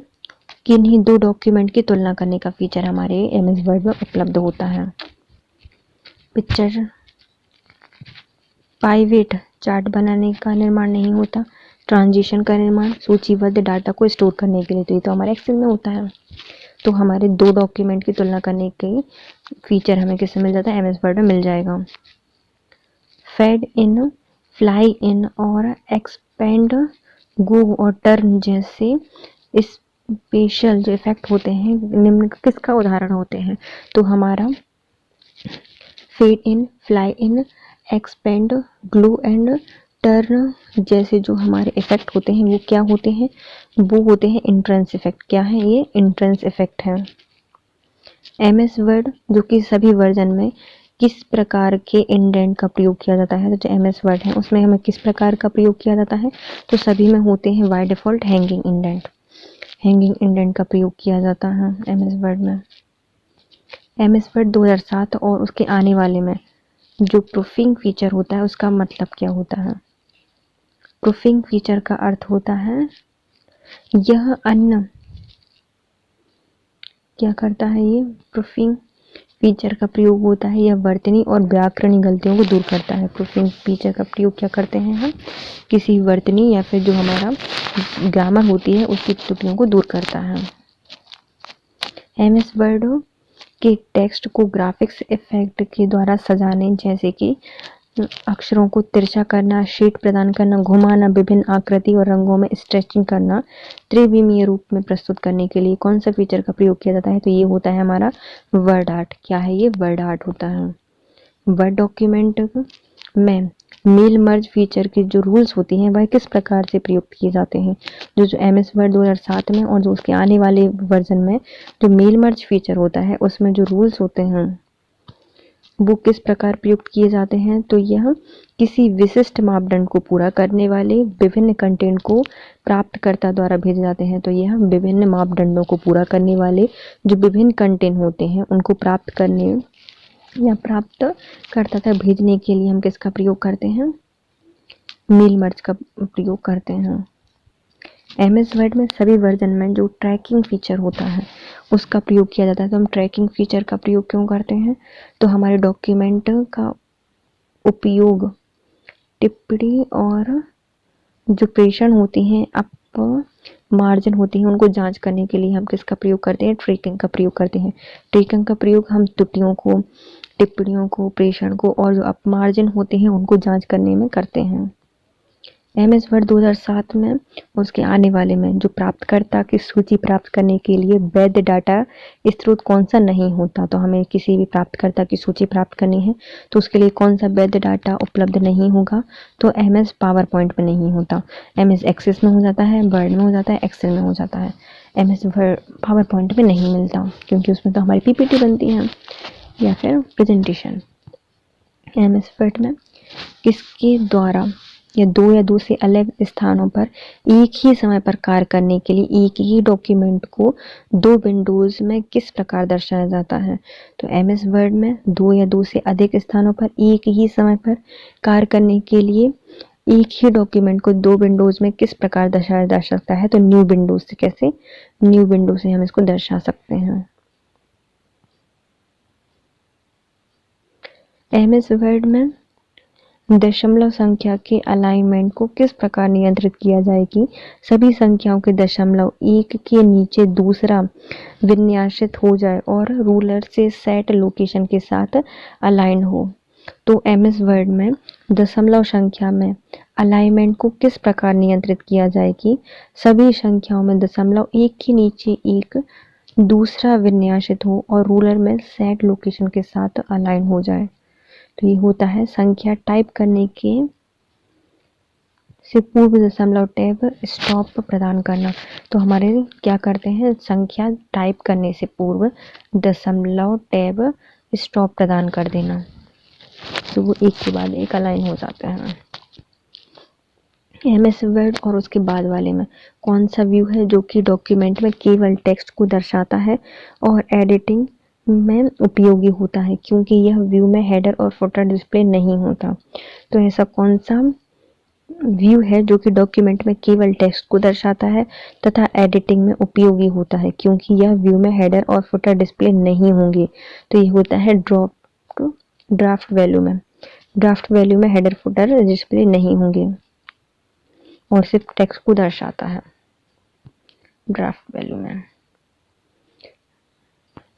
किन्हीं दो डॉक्यूमेंट की तुलना करने का फीचर हमारे एमएस वर्ड में उपलब्ध होता है। पिक्चर प्राइवेट चार्ट बनाने का निर्माण नहीं होता, ट्रांजिशन का निर्माण सूचीबद्ध डाटा को स्टोर करने के लिए, तो ये तो हमारे एक्सेल में होता है। तो हमारे दो डॉक्यूमेंट की तुलना करने के फीचर हमें किससे मिल जाता है? एमएस वर्ड में मिल जाएगा। फेड इन, फ्लाई इन और एक्सपेंड, गो और टर्न जैसे स्पेशल जो इफेक्ट होते हैं निम्न किसका उदाहरण होते हैं? तो हमारा fade in, fly in, expand, grow and turn जैसे जो हमारे इफेक्ट होते हैं वो क्या होते हैं? वो होते हैं इंट्रेंस इफेक्ट। क्या है ये? इंट्रेंस इफेक्ट है। एमएस वर्ड जो कि सभी वर्जन में किस प्रकार के इंडेंट का प्रयोग किया जाता है? तो जो एमएस वर्ड है उसमें हमें किस प्रकार का प्रयोग किया जाता है? तो सभी में होते हैं by default hanging indent. Hanging indent का प्रयोग किया जाता है एमएस वर्ड में। एमएस वर्ड 2007 और उसके आने वाले में जो प्रूफिंग फीचर होता है उसका मतलब क्या होता है? प्रूफिंग फीचर का अर्थ होता है यह अन्य क्या करता है? ये प्रूफिंग फीचर का प्रयोग होता है, यह वर्तनी और व्याकरणिक गलतियों को दूर करता है। प्रूफिंग फीचर का प्रयोग क्या करते हैं हम? किसी वर्तनी या फिर जो हमारा ग्रामर होती है उसकी त्रुटियों को दूर करता है। एमएस वर्ड के टेक्स्ट को ग्राफिक्स इफेक्ट के द्वारा सजाने जैसे कि अक्षरों को तिरछा करना, शेड प्रदान करना, घुमाना, विभिन्न आकृति और रंगों में स्ट्रेचिंग करना, त्रिविमीय रूप में प्रस्तुत करने के लिए कौन सा फीचर का प्रयोग किया जाता है? तो ये होता है हमारा वर्ड आर्ट। क्या है ये? वर्ड आर्ट होता है। वर्ड डॉक्यूमेंट में मेल मर्ज फीचर की जो रूल्स होती हैं वह किस प्रकार से प्रयुक्त किए जाते हैं? जो एमएस वर्ड 2007 में और जो उसके आने वाले वर्जन में जो मेल मर्ज फीचर होता है उसमें जो रूल्स होते हैं वो किस प्रकार प्रयुक्त किए जाते हैं? तो यह किसी विशिष्ट मापदंड को पूरा करने वाले विभिन्न कंटेंट को प्राप्तकर्ता द्वारा भेजे जाते हैं। तो यह विभिन्न मापदंडों को पूरा करने वाले जो विभिन्न कंटेंट होते हैं उनको प्राप्त करने या प्राप्तकर्ता तक भेजने के लिए हम किसका प्रयोग करते हैं? मेल मर्ज का प्रयोग करते हैं। एमएस वर्ड में सभी वर्जन में जो ट्रैकिंग फीचर होता है उसका प्रयोग किया जाता है। तो हम ट्रैकिंग फीचर का प्रयोग क्यों करते हैं? तो हमारे डॉक्यूमेंट का उपयोग टिप्पणी और जो प्रेषण होती हैं अप मार्जिन होती हैं उनको जांच करने के लिए हम किसका प्रयोग करते हैं, ट्रैकिंग का प्रयोग करते हैं। ट्रैकिंग का प्रयोग हम त्रुटियों को, टिप्पणियों को, प्रेषण को और जो अप मार्जिन होते हैं उनको जांच करने में करते हैं। एमएस वर्ड 2007 में और उसके आने वाले में जो प्राप्तकर्ता की सूची प्राप्त करने के लिए वैध डाटा स्रोत कौन सा नहीं होता, तो हमें किसी भी प्राप्तकर्ता की सूची प्राप्त करनी है तो उसके लिए कौन सा वैध डाटा उपलब्ध नहीं होगा, तो एमएस पावर पॉइंट में नहीं होता, एमएस एक्सेस में हो जाता है, वर्ड में हो जाता है, एक्सेल में हो जाता है। एमएस पावर पॉइंट में नहीं मिलता क्योंकि उसमें तो हमारी पीपीटी बनती है या फिर प्रेजेंटेशन। एमएस वर्ड में किसके द्वारा या दो से अलग स्थानों पर एक ही समय पर कार्य करने के लिए एक ही डॉक्यूमेंट को दो विंडोज में किस प्रकार दर्शाया जाता है, तो एमएस वर्ड में दो से अधिक स्थानों पर एक ही समय पर कार्य करने के लिए एक ही डॉक्यूमेंट को दो विंडोज में किस प्रकार दर्शाया जा सकता है, तो न्यू विंडोज से। कैसे, न्यू विंडो से हम इसको दर्शा सकते हैं। एमएस वर्ड में दशमलव संख्या के अलाइनमेंट को किस प्रकार नियंत्रित किया जाए कि सभी संख्याओं के दशमलव एक के नीचे दूसरा विन्यासित हो जाए और रूलर से सेट लोकेशन के साथ अलाइन हो, तो एमएस वर्ड में दशमलव संख्या में अलाइनमेंट को किस प्रकार नियंत्रित किया जाए कि सभी संख्याओं में दशमलव एक के नीचे एक दूसरा विन्यासित हो और रूलर में सेट लोकेशन के साथ अलाइन हो जाए। तो ये होता है संख्या टाइप करने के से पूर्व दशमलव टैब स्टॉप प्रदान करना। तो हमारे क्या करते हैं, संख्या टाइप करने से पूर्व दशमलव टैब स्टॉप प्रदान कर देना, तो वो एक के बाद एक अलाइन हो जाता है। एमएस वर्ड और उसके बाद वाले में कौन सा व्यू है जो कि डॉक्यूमेंट में केवल टेक्स्ट को दर्शाता है और एडिटिंग में उपयोगी होता है क्योंकि यह व्यू में हेडर और फुटर डिस्प्ले नहीं होता, तो ऐसा कौन सा व्यू है जो कि डॉक्यूमेंट में केवल टेक्स्ट को दर्शाता है तथा एडिटिंग में उपयोगी होता है क्योंकि यह व्यू में हेडर और फुटर डिस्प्ले नहीं होंगे, तो ये होता है ड्राफ्ट वैल्यू में। ड्राफ्ट वैल्यू में हेडर फुटर डिस्प्ले नहीं होंगे और सिर्फ टेक्स्ट को दर्शाता है ड्राफ्ट वैल्यू में।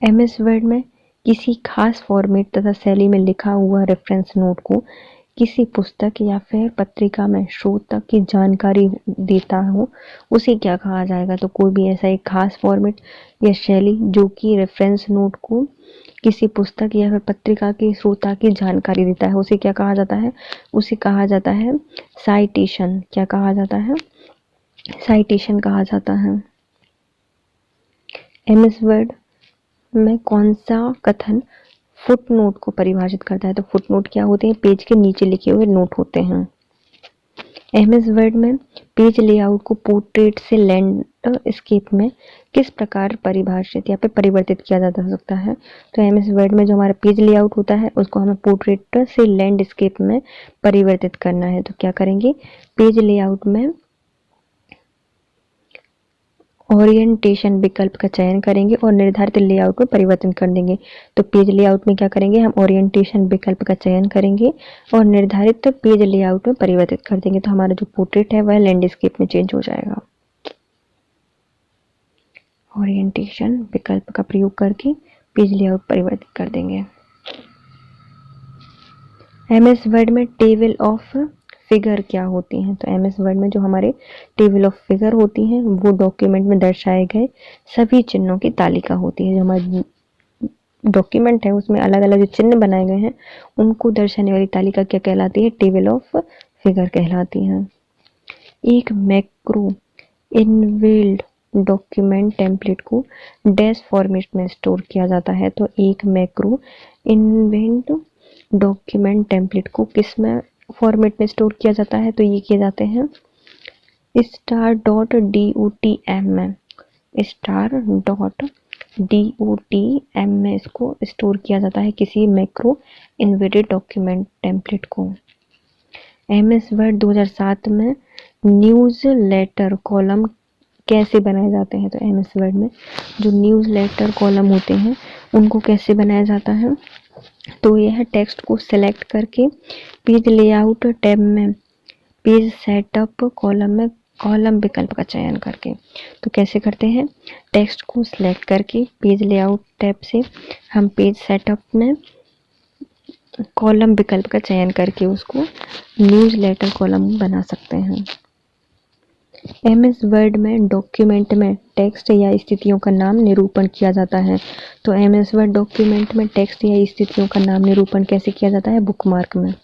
एमएस वर्ड में किसी खास फॉर्मेट तथा शैली में लिखा हुआ रेफरेंस नोट को किसी पुस्तक या फिर पत्रिका में स्रोत तक की जानकारी देता हो उसे क्या कहा जाएगा, तो कोई भी ऐसा एक खास फॉर्मेट या शैली जो कि रेफरेंस नोट को किसी पुस्तक या फिर पत्रिका के स्रोता की जानकारी देता है उसे क्या कहा जाता है, उसे कहा जाता है साइटेशन। क्या कहा जाता है, साइटेशन कहा जाता है। एमएस वर्ड में कौन सा कथन फुट नोट को परिभाषित करता है, तो फुट नोट क्या होते हैं, पेज के नीचे लिखे हुए नोट होते हैं। एमएस वर्ड में पेज लेआउट को पोर्ट्रेट से लैंडस्केप में किस प्रकार परिभाषित या फिर परिवर्तित किया जा सकता है, तो एमएस वर्ड में जो हमारा पेज लेआउट होता है उसको हमें पोर्ट्रेट से लैंडस्केप में परिवर्तित करना है, तो क्या करेंगे, पेज लेआउट में ओरिएंटेशन विकल्प का चयन करेंगे और निर्धारित लेआउट में परिवर्तन कर देंगे। तो पेज लेआउट में क्या करेंगे, हम ओरिएंटेशन विकल्प का चयन करेंगे और निर्धारित पेज लेआउट में परिवर्तित कर देंगे, तो हमारा जो पोर्ट्रेट है वह लैंडस्केप में चेंज हो जाएगा। ओरिएंटेशन विकल्प का प्रयोग करके पेज लेआउट परिवर्तित कर देंगे। एमएस वर्ड में टेबल ऑफ फिगर क्या होती हैं, तो एमएस वर्ड में जो हमारे टेबल ऑफ फिगर होती हैं वो डॉक्यूमेंट में दर्शाए गए सभी चिन्हों की तालिका होती है। जो हमारा डॉक्यूमेंट है उसमें अलग अलग जो चिन्ह बनाए गए हैं उनको दर्शाने वाली तालिका क्या कहलाती है, टेबल ऑफ फिगर कहलाती है। एक मैक्रो इनबिल्ट डॉक्यूमेंट टेम्पलेट को डैश फॉर्मेट में स्टोर किया जाता है, तो एक मैक्रो इनबिल्ट डॉक्यूमेंट टेम्पलेट को किस में फॉर्मेट में स्टोर किया जाता है, तो ये किए जाते हैं star.dotm में। star.dotm में इसको स्टोर किया जाता है किसी मैक्रो इनबिल्ट डॉक्यूमेंट टेम्पलेट को। एमएस वर्ड 2007 में न्यूज़ लेटर कॉलम कैसे बनाए जाते हैं, तो एमएस वर्ड में जो न्यूज़ लेटर कॉलम होते हैं उनको कैसे बनाया जाता है, तो यह टेक्स्ट को सिलेक्ट करके पेज लेआउट टैब में पेज सेटअप कॉलम में कॉलम विकल्प का चयन करके। तो कैसे करते हैं, टेक्स्ट को सिलेक्ट करके पेज लेआउट टैब से हम पेज सेटअप में कॉलम विकल्प का चयन करके उसको न्यूज़लेटर कॉलम बना सकते हैं। एमएस वर्ड में डॉक्यूमेंट में टेक्स्ट या स्थितियों का नाम निरूपण किया जाता है। तो एमएस वर्ड डॉक्यूमेंट में टेक्स्ट या स्थितियों का नाम निरूपण कैसे किया जाता है, बुकमार्क में।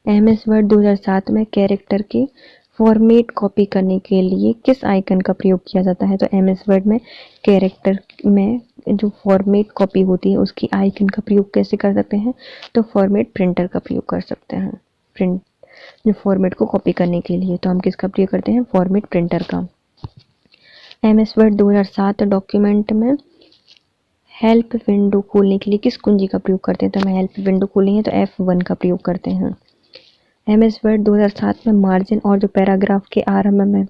एमएस वर्ड 2007 में कैरेक्टर के फॉर्मेट कॉपी करने के लिए किस आइकन का प्रयोग किया जाता है। तो एमएस वर्ड में कैरेक्टर में जो फॉर्मेट कॉपी होती है उसकी आइकन का प्रयोग कैसे कर सकते हैं, तो फॉर्मेट प्रिंटर का प्रयोग कर सकते हैं। प्रिंट जो फॉर्मेट को कॉपी करने के लिए तो हम किसका प्रयोग करते हैं, फॉर्मेट प्रिंटर का। एमएस वर्ड 2007 डॉक्यूमेंट में हेल्प विंडो खोलने के लिए किस कुंजी का प्रयोग करते हैं। तो हमें हेल्प विंडो खोलनी है तो F1 का प्रयोग करते हैं। एमएस वर्ड 2007 में मार्जिन और जो पैराग्राफ के आरंभ में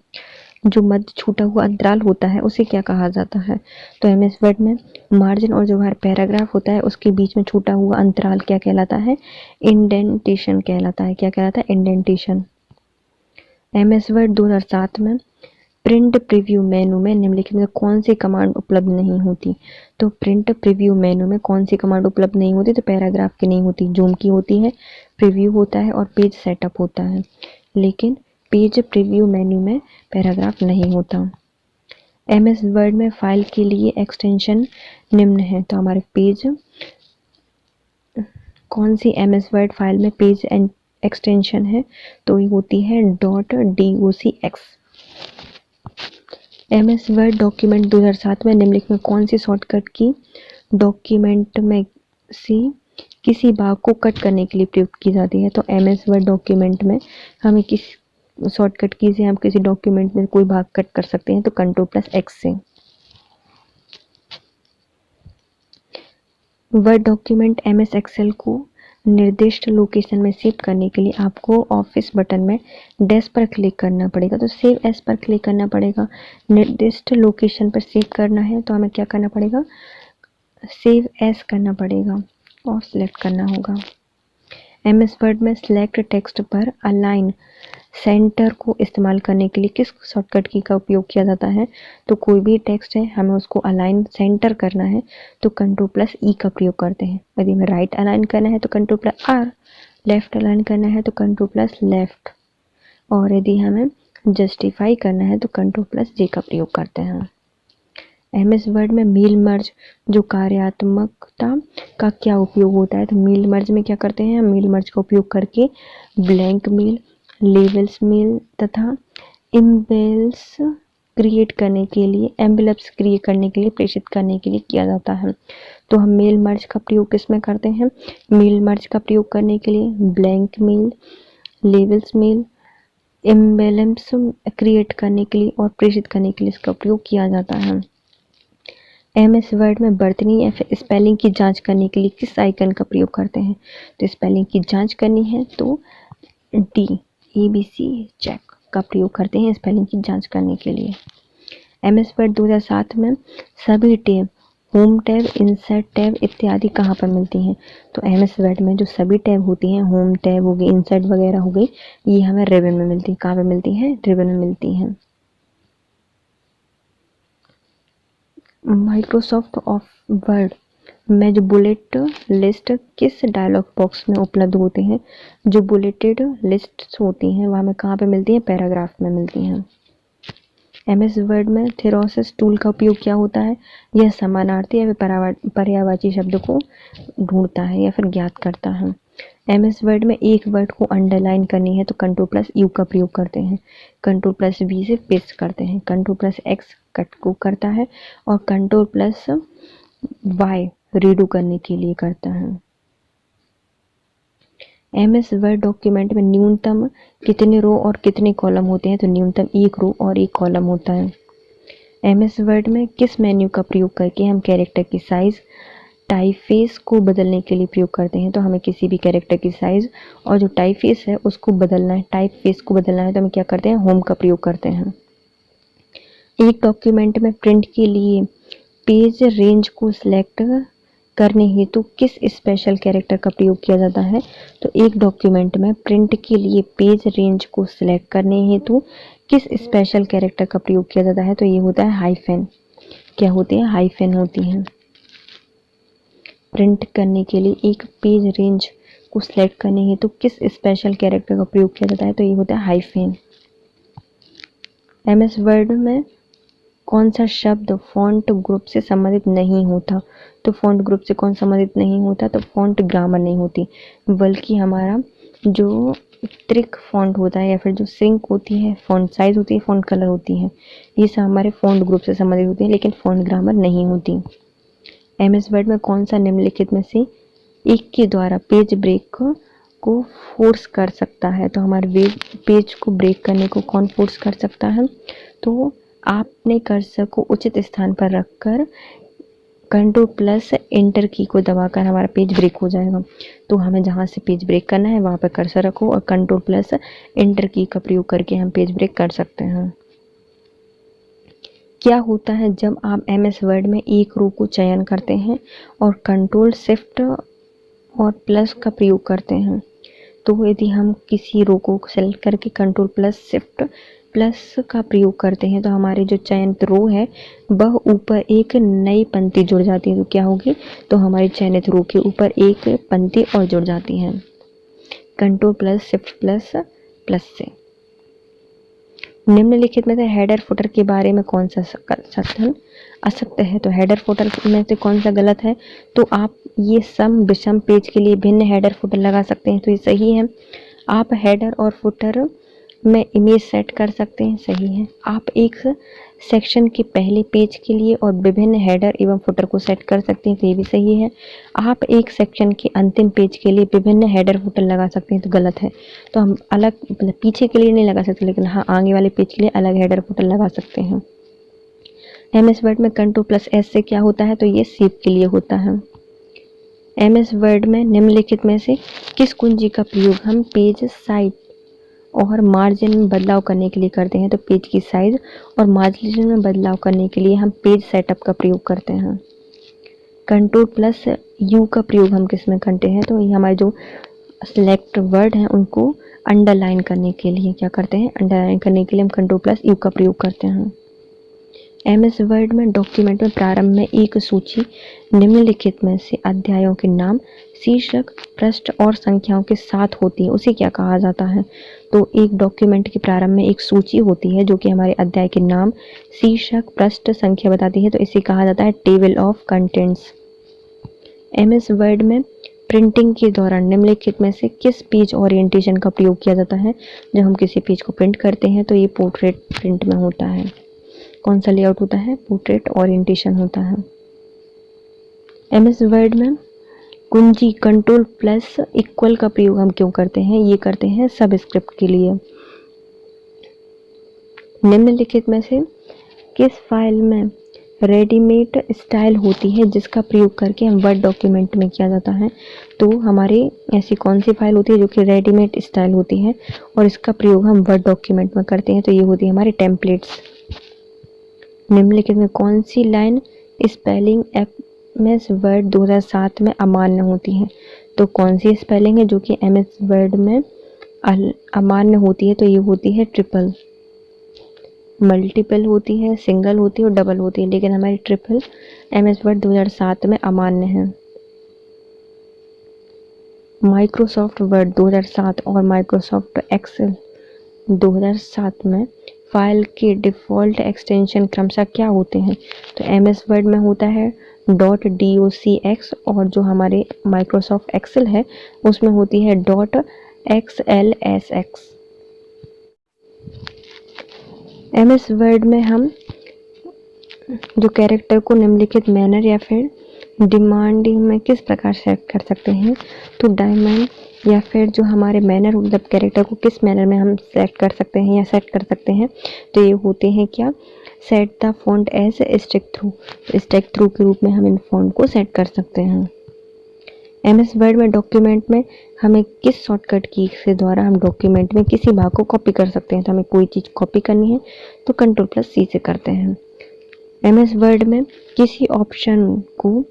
जो मध्य छूटा हुआ अंतराल होता है उसे क्या कहा जाता है। तो एमएस वर्ड में मार्जिन और जो हर पैराग्राफ होता है उसके बीच में छूटा हुआ अंतराल क्या कहलाता है, इंडेंटेशन कहलाता है। क्या कहलाता है, इंडेंटेशन। एमएस वर्ड 2007 में प्रिंट प्रीव्यू मेनू में निम्नलिखित में कौन सी कमांड उपलब्ध नहीं होती। तो प्रिंट प्रीव्यू मेनू में कौन सी कमांड उपलब्ध नहीं होती, तो पैराग्राफ की नहीं होती, जूम की होती है, प्रीव्यू होता है और पेज सेटअप होता है। लेकिन पेज प्रीव्यू मेन्यू में पैराग्राफ नहीं होता। एमएस वर्ड में फाइल के लिए एक्सटेंशन निम्न है। तो हमारे पेज कौन सी एमएस वर्ड फाइल में पेज एक्सटेंशन है, तो ये होती है .docx। एमएस वर्ड डॉक्यूमेंट 2007 में निम्नलिखित में कौन सी शॉर्टकट की डॉक्यूमेंट में से किसी भाग को कट करने के लिए प्रयुक्त की जाती है। तो एमएस वर्ड डॉक्यूमेंट में हमें किस शॉर्टकट की से हम किसी डॉक्यूमेंट में कोई भाग कट कर सकते हैं, तो Ctrl+X से। वर्ड डॉक्यूमेंट एमएस एक्सेल को निर्दिष्ट लोकेशन में सेव करने के लिए आपको ऑफिस बटन में डैश पर क्लिक करना पड़ेगा। तो सेव एस पर क्लिक करना पड़ेगा। निर्दिष्ट लोकेशन पर सेव करना है तो हमें क्या करना पड़ेगा, सेव एस करना पड़ेगा और सिलेक्ट करना होगा। एमएस वर्ड में सिलेक्ट टेक्स्ट पर अलाइन सेंटर को इस्तेमाल करने के लिए किस शॉर्टकट की का उपयोग किया जाता है। तो कोई भी टेक्स्ट है हमें उसको अलाइन सेंटर करना है तो Ctrl+E का प्रयोग करते हैं। यदि हमें राइट अलाइन करना है तो Ctrl+R, लेफ्ट अलाइन करना है तो Ctrl+लेफ्ट, और यदि हमें जस्टिफाई करना है तो Ctrl+J का प्रयोग करते हैं। एमएस वर्ड में मील मर्ज जो कार्यात्मकता का क्या उपयोग होता है। तो मील मर्ज में क्या करते हैं, मील मर्ज का उपयोग करके ब्लैंक मील, लेवल्स मील तथा इम्बेल्स क्रिएट करने के लिए, एम्बलप्स क्रिएट करने के लिए, प्रेषित करने के लिए किया जाता है। तो हम मेल मर्ज का प्रयोग किस में करते हैं, मील मर्ज का प्रयोग करने के लिए ब्लैंक मील, लेवल्स मील, एम्बलम्स क्रिएट करने के लिए और प्रेषित करने के लिए इसका प्रयोग किया जाता है। एमएस वर्ड में वर्तनी या फिर स्पेलिंग की जांच करने के लिए किस आइकन का प्रयोग करते हैं। तो स्पेलिंग की जांच करनी है तो ABC चेक का प्रयोग करते हैं स्पेलिंग की जांच करने के लिए। एमएस वर्ड 2007 में सभी tab, home tab, insert tab इत्यादि कहाँ पर मिलती हैं। तो एमएस वर्ड में जो सभी टैब होती हैं, होम टैब हो गई, इंसर्ट वगैरह हो गई, ये हमें रिबन में मिलती है। कहाँ पर मिलती हैं, रिबन में मिलती हैं। माइक्रोसॉफ्ट ऑफ वर्ड में जो बुलेट लिस्ट किस डायलॉग बॉक्स में उपलब्ध होते हैं। जो बुलेटेड लिस्ट्स होती हैं वह हमें कहाँ पे मिलती हैं, पैराग्राफ में मिलती हैं। एमएस वर्ड में थेरोसिस टूल का उपयोग क्या होता है, यह समानार्थी या पर्यायवाची शब्द को ढूंढता है या फिर ज्ञात करता है। एमएस वर्ड में एक वर्ड को अंडरलाइन करनी है तो Ctrl+U का प्रयोग करते हैं, Ctrl+V से पेस्ट करते हैं, Ctrl+X कट को करता है और Ctrl+Y रीडू करने के लिए करता है। एमएस वर्ड डॉक्यूमेंट में न्यूनतम कितने रो और कितने कॉलम होते हैं। तो न्यूनतम एक रो और एक कॉलम होता है। एमएस वर्ड में किस मेन्यू का प्रयोग करके हम कैरेक्टर की साइज, टाइपफेस को बदलने के लिए प्रयोग करते हैं। तो हमें किसी भी कैरेक्टर की साइज और जो टाइपफेस है उसको बदलना है, टाइपफेस को बदलना है तो हम क्या करते हैं, होम का प्रयोग करते हैं। एक डॉक्यूमेंट में प्रिंट के लिए पेज रेंज को सिलेक्ट करने हेतु किस स्पेशल कैरेक्टर का प्रयोग किया जाता है? तो एक डॉक्यूमेंट में प्रिंट के लिए पेज रेंज को सिलेक्ट करने हेतु किस स्पेशल कैरेक्टर का प्रयोग किया जाता है? तो ये होता है हाइफन। क्या होते हैं? हाइफन होती हैं। प्रिंट करने के लिए एक पेज रेंज को सिलेक्ट करने हेतु किस स्पेशल कैरेक्टर का प्रयोग किया जाता है? तो ये होता है हाइफन। एमएस वर्ड में कौन सा शब्द फॉन्ट ग्रुप से संबंधित नहीं होता? तो फॉन्ट ग्रुप से कौन संबंधित नहीं होता? तो फॉन्ट ग्रामर नहीं होती, बल्कि हमारा जो त्रिक फॉन्ट होता है या फिर जो सिंक होती है, फॉन्ट साइज होती है, फॉन्ट कलर होती है, ये सब हमारे फॉन्ट ग्रुप से संबंधित होती है, लेकिन फॉन्ट ग्रामर नहीं होती। एमएस वर्ड में कौन सा निम्नलिखित में से एक के द्वारा पेज ब्रेक को फोर्स कर सकता है? तो हमारे वेब पेज को ब्रेक करने को कौन फोर्स कर सकता है? तो आपने कर्सर को उचित स्थान पर रखकर Ctrl+ एंटर की को दबाकर हमारा पेज ब्रेक हो जाएगा। तो हमें जहाँ से पेज ब्रेक करना है वहाँ पर कर्सर रखो और Ctrl+ एंटर की का प्रयोग करके हम पेज ब्रेक कर सकते हैं। क्या होता है जब आप एमएस वर्ड में एक रो को चयन करते हैं और Ctrl Shift और प्लस का प्रयोग करते हैं? तो यदि हम किसी रो को सेलेक्ट करके Ctrl+ Shift प्लस का प्रयोग करते हैं तो हमारी जो चयनित रो है वह ऊपर एक नई पंक्ति जुड़ जाती है। तो क्या होगी? तो हमारी चयनित रो के ऊपर एक पंक्ति और जुड़ जाती है Ctrl+ Shift प्लस से। निम्नलिखित में से हेडर फुटर के बारे में कौन सा कथन असत्य है? तो हेडर फुटर में से कौन सा गलत है? तो आप ये सम विषम पेज के लिए भिन्न हेडर फुटर लगा सकते हैं, तो ये सही है। आप हेडर और फुटर में इमेज सेट कर सकते हैं, सही है। आप एक सेक्शन के पहले पेज के लिए और विभिन्न हेडर एवं फुटर को सेट कर सकते हैं, तो ये भी सही है। आप एक सेक्शन के अंतिम पेज के लिए विभिन्न हेडर फुटर लगा सकते हैं, तो गलत है। तो हम अलग मतलब पीछे के लिए नहीं लगा सकते, लेकिन हाँ आगे वाले पेज के लिए अलग हेडर फुटर लगा सकते हैं। एमएस वर्ड में Ctrl+S से क्या होता है? तो ये सेव के लिए होता है। एमएस वर्ड में निम्नलिखित में से किस कुंजी का प्रयोग हम पेज साइज और मार्जिन में बदलाव करने के लिए करते हैं? तो पेज की साइज और मार्जिन में बदलाव करने के लिए हम पेज सेटअप का प्रयोग करते हैं। Ctrl+U का प्रयोग हम किस में करते हैं? तो ये हमारे जो सिलेक्ट वर्ड हैं उनको अंडरलाइन करने के लिए क्या करते हैं? अंडरलाइन करने के लिए हम Ctrl+U का प्रयोग करते हैं। एमएस वर्ड में डॉक्यूमेंट में प्रारंभ में एक सूची निम्नलिखित में से अध्यायों के नाम, शीर्षक, पृष्ठ और संख्याओं के साथ होती है, उसे क्या कहा जाता है? तो एक डॉक्यूमेंट के प्रारंभ में एक सूची होती है जो कि हमारे अध्याय के नाम, शीर्षक, पृष्ठ, संख्या बताती है, तो इसे कहा जाता है table of contents. MS word में प्रिंटिंग के दौरान निम्नलिखित में से किस पेज ओरिएंटेशन का प्रयोग किया जाता है? जब हम किसी पेज को प्रिंट करते हैं तो ये पोर्ट्रेट प्रिंट में होता है। कौन सा लेआउट होता है? पोर्ट्रेट ओरिएंटेशन होता है। एमएस वर्ड में कुंजी Ctrl+= का प्रयोग हम क्यों करते हैं? ये करते हैं सबस्क्रिप्ट के लिए। निम्नलिखित में से किस फाइल में रेडीमेड स्टाइल होती है जिसका प्रयोग करके हम वर्ड डॉक्यूमेंट में किया जाता है? तो हमारे ऐसी कौन सी फाइल होती है जो कि रेडीमेड स्टाइल होती है और इसका प्रयोग हम वर्ड डॉक्यूमेंट में करते हैं? तो ये होती है हमारी टेम्पलेट्स। निम्नलिखित में कौन सी लाइन स्पेलिंग एमएस वर्ड 2007 में अमान्य होती है? तो कौन सी स्पेलिंग है जो कि एमएस वर्ड में अमान्य होती है? तो ये होती है ट्रिपल। मल्टीपल होती है, सिंगल होती है और डबल होती है, लेकिन हमारी ट्रिपल एमएस वर्ड 2007 में अमान्य है। माइक्रोसॉफ्ट वर्ड 2007 और माइक्रोसॉफ्ट एक्सेल 2007 में फाइल के डिफ़ॉल्ट एक्सटेंशन क्रमशः क्या होते हैं? तो एमएस वर्ड में होता है .docx और जो हमारे माइक्रोसॉफ्ट एक्सेल है उसमें होती है .xlsx। एमएस वर्ड में हम जो कैरेक्टर को निम्नलिखित मैनर या फिर डिमांड में किस प्रकार सेट कर सकते हैं? तो डायमंड या फिर जो हमारे मैनर मतलब कैरेक्टर को किस मैनर में हम सेट कर सकते हैं या सेट कर सकते हैं? तो ये होते हैं क्या? Set the font as strikethrough. Strikethrough के रूप में हम इन फॉन्ट को सेट कर सकते हैं। एमएस वर्ड में डॉक्यूमेंट में हमें किस शॉर्टकट की से द्वारा हम डॉक्यूमेंट में किसी भाग को कॉपी कर सकते हैं? तो हमें कोई चीज़ कॉपी करनी है तो Ctrl+C से करते हैं। एमएस वर्ड में किसी ऑप्शन को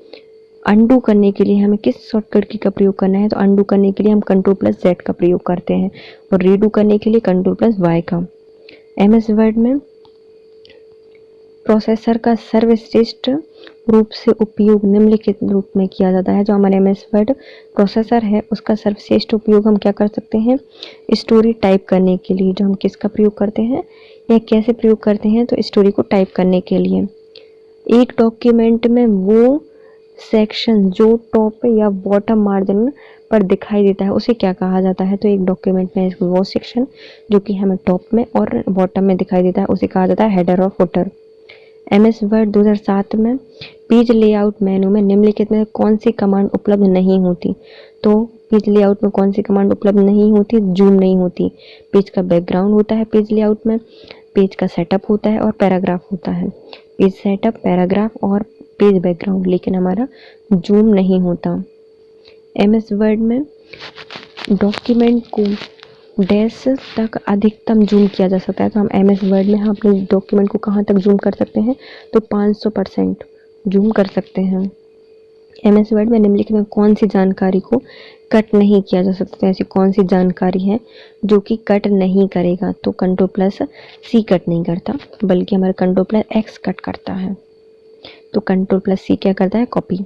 अंडू करने के लिए हमें किस शॉर्टकट की का प्रयोग करना है, तो अंडू करने के लिए हम Ctrl+Z का प्रयोग करते हैं और रीडू करने के लिए Ctrl+Y का। MS वर्ड में प्रोसेसर का सर्वश्रेष्ठ रूप से उपयोग निम्नलिखित रूप में किया जाता है। जो हमारे MS वर्ड प्रोसेसर है उसका सर्वश्रेष्ठ उपयोग हम क्या कर सकते हैं, स्टोरी टाइप करने के लिए। जो हम किसका प्रयोग करते हैं या कैसे प्रयोग करते हैं, तो स्टोरी को टाइप करने के लिए। एक डॉक्यूमेंट में वो सेक्शन जो टॉप या बॉटम मार्जिन पर दिखाई देता है उसे क्या कहा जाता है, तो एक डॉक्यूमेंट में वो सेक्शन जो कि हमें टॉप में और बॉटम में दिखाई देता है उसे कहा जाता है हेडर और फुटर। MS वर्ड 2007 में पेज लेआउट मेनू में निम्नलिखित में कौन सी कमांड उपलब्ध नहीं होती, तो पेज लेआउट में कौन सी कमांड उपलब्ध नहीं होती, जूम नहीं होती। पेज का बैकग्राउंड होता है पेज लेआउट में, पेज का सेटअप होता है और पैराग्राफ होता है। पेज सेटअप, पैराग्राफ और पेज बैकग्राउंड, लेकिन हमारा जूम नहीं होता। MS वर्ड में डॉक्यूमेंट को डैश तक अधिकतम जूम किया जा सकता है, तो हम MS वर्ड में हम अपने डॉक्यूमेंट को कहाँ तक जूम कर सकते हैं, तो 500% जूम कर सकते हैं। MS वर्ड में निम्नलिखित में कौन सी जानकारी को कट नहीं किया जा सकता, ऐसी कौन सी जानकारी है जो कि कट नहीं करेगा, तो Ctrl+C कट नहीं करता बल्कि हमारा Ctrl+X कट करता है। तो Ctrl+C क्या करता है, कॉपी।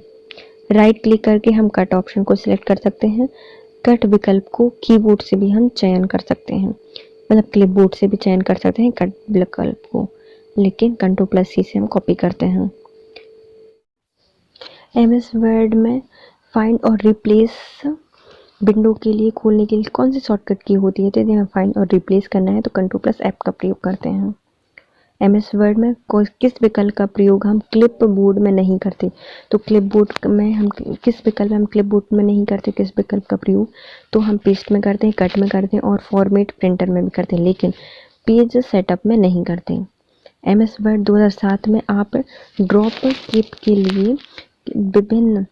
राइट क्लिक करके हम कट ऑप्शन को सिलेक्ट कर सकते हैं। कट विकल्प को कीबोर्ड से भी हम चयन कर सकते हैं, मतलब क्लिपबोर्ड से भी चयन कर सकते हैं कट विकल्प को, लेकिन Ctrl+C से हम कॉपी करते हैं। MS वर्ड में फाइंड और रिप्लेस विंडो के लिए खोलने के लिए कौन सी शॉर्टकट की होती है, तो यदि हमें फाइंड और रिप्लेस करना है तो Ctrl+F का प्रयोग करते हैं। MS वर्ड में किस विकल्प का प्रयोग हम क्लिप बोर्ड में नहीं करते, तो क्लिप बोर्ड में हम किस विकल्प में हम क्लिप बोर्ड में नहीं करते, किस विकल्प का प्रयोग, तो हम पेस्ट में करते हैं, कट में करते हैं और फॉर्मेट प्रिंटर में भी करते हैं, लेकिन पेज सेटअप में नहीं करते। MS वर्ड 2007 में आप ड्रॉप क्लिप के लिए विभिन्न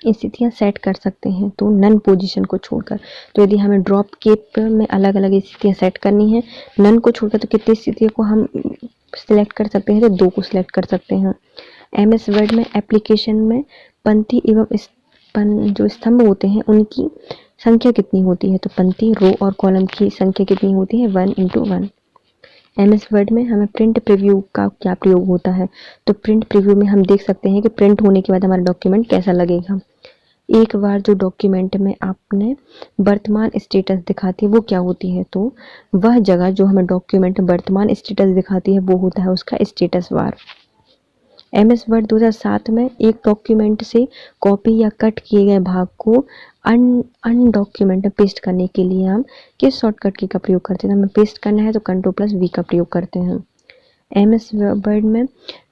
स्थितियां सेट कर सकते हैं, तो नन पोजीशन को छोड़कर। तो यदि हमें ड्रॉप केप में अलग अलग स्थितियां सेट करनी है नन को छोड़कर, तो कितनी स्थितियों को हम सिलेक्ट कर सकते हैं, तो 2 को सिलेक्ट कर सकते हैं। MS वर्ड में एप्लीकेशन में पंक्ति एवं जो स्तंभ होते हैं उनकी संख्या कितनी होती है, तो पंक्ति, रो और कॉलम की संख्या कितनी होती है, 1:1। MS वर्ड में हमें प्रिंट प्रीव्यू का क्या प्रयोग होता है, तो प्रिंट प्रीव्यू में हम देख सकते हैं कि प्रिंट होने के बाद हमारा डॉक्यूमेंट कैसा लगेगा। एक बार जो डॉक्यूमेंट में आपने वर्तमान स्टेटस दिखाती है वो क्या होती है, तो वह जगह जो हमें डॉक्यूमेंट में वर्तमान स्टेटस दिखाती है वो होता है उसका स्टेटस बार। MS वर्ड 2007 में एक डॉक्यूमेंट से कॉपी या कट किए गए भाग को अन डॉक्यूमेंट में पेस्ट करने के लिए हम किस शॉर्टकट की का प्रयोग करते हैं, हमें पेस्ट करना है तो Ctrl+V का प्रयोग करते हैं। MS वर्ड में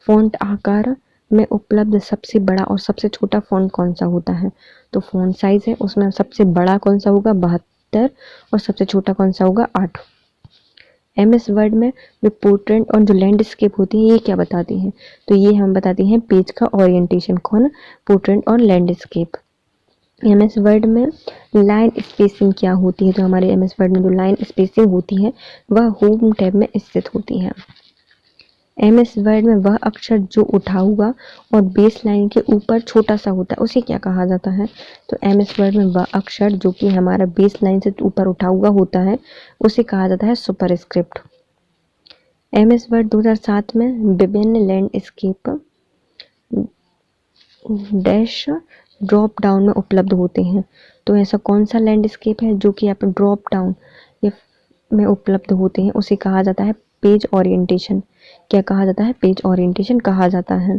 फ़ॉन्ट आकार में उपलब्ध सबसे बड़ा और सबसे छोटा फ़ॉन्ट कौन सा होता है, तो फ़ॉन्ट साइज़ है उसमें सबसे बड़ा कौन सा होगा, 72 और सबसे छोटा कौन सा होगा, 8। MS वर्ड में जो पोर्ट्रेट और जो लैंडस्केप होती है ये क्या बताती हैं, तो ये हम बताती हैं पेज का ओरिएंटेशन, कौन, पोर्ट्रेट और लैंडस्केप। MS वर्ड में लाइन स्पेसिंग क्या होती है, तो हमारे MS वर्ड में जो लाइन स्पेसिंग होती है वह होम टैब में स्थित होती है। MS वर्ड में वह अक्षर जो उठा हुआ और बेस लाइन के ऊपर छोटा सा होता है उसे क्या कहा जाता है, तो MS वर्ड में वह अक्षर जो कि हमारा बेस लाइन से ऊपर उठा हुआ होता है उसे कहा जाता है सुपरस्क्रिप्ट। MS वर्ड 2007 में विभिन्न लैंडस्केप डैश ड्रॉप डाउन में उपलब्ध होते हैं, तो ऐसा कौन सा लैंडस्केप है जो कि आप ड्रॉप डाउन में उपलब्ध होते हैं उसे कहा जाता है पेज ओरिएंटेशन। क्या कहा जाता है, पेज ओरिएंटेशन कहा जाता है।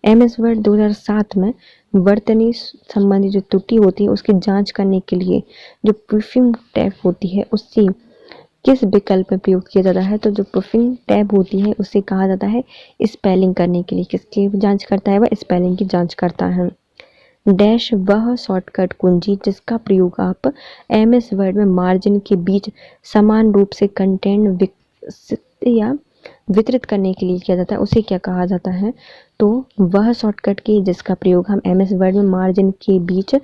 MS वर्ड 2007 में वर्तनी संबंधी जो त्रुटि होती है उसकी जांच करने के लिए जो प्रूफिंग टैब होती है उससे किस विकल्प में प्रयोग किया जाता है, तो जो प्रूफिंग टैब होती है उसे कहा जाता है स्पेलिंग करने के लिए। किसकी जांच करता है, वह स्पेलिंग की जांच करता है। डैश वह शॉर्टकट कुंजी जिसका प्रयोग आप MS वर्ड में मार्जिन के बीच समान रूप से कंटेंट विकसित या वितरित करने के लिए किया जाता है उसे क्या कहा जाता है, तो वह शॉर्टकट की जिसका प्रयोग हम MS वर्ड में मार्जिन के बीच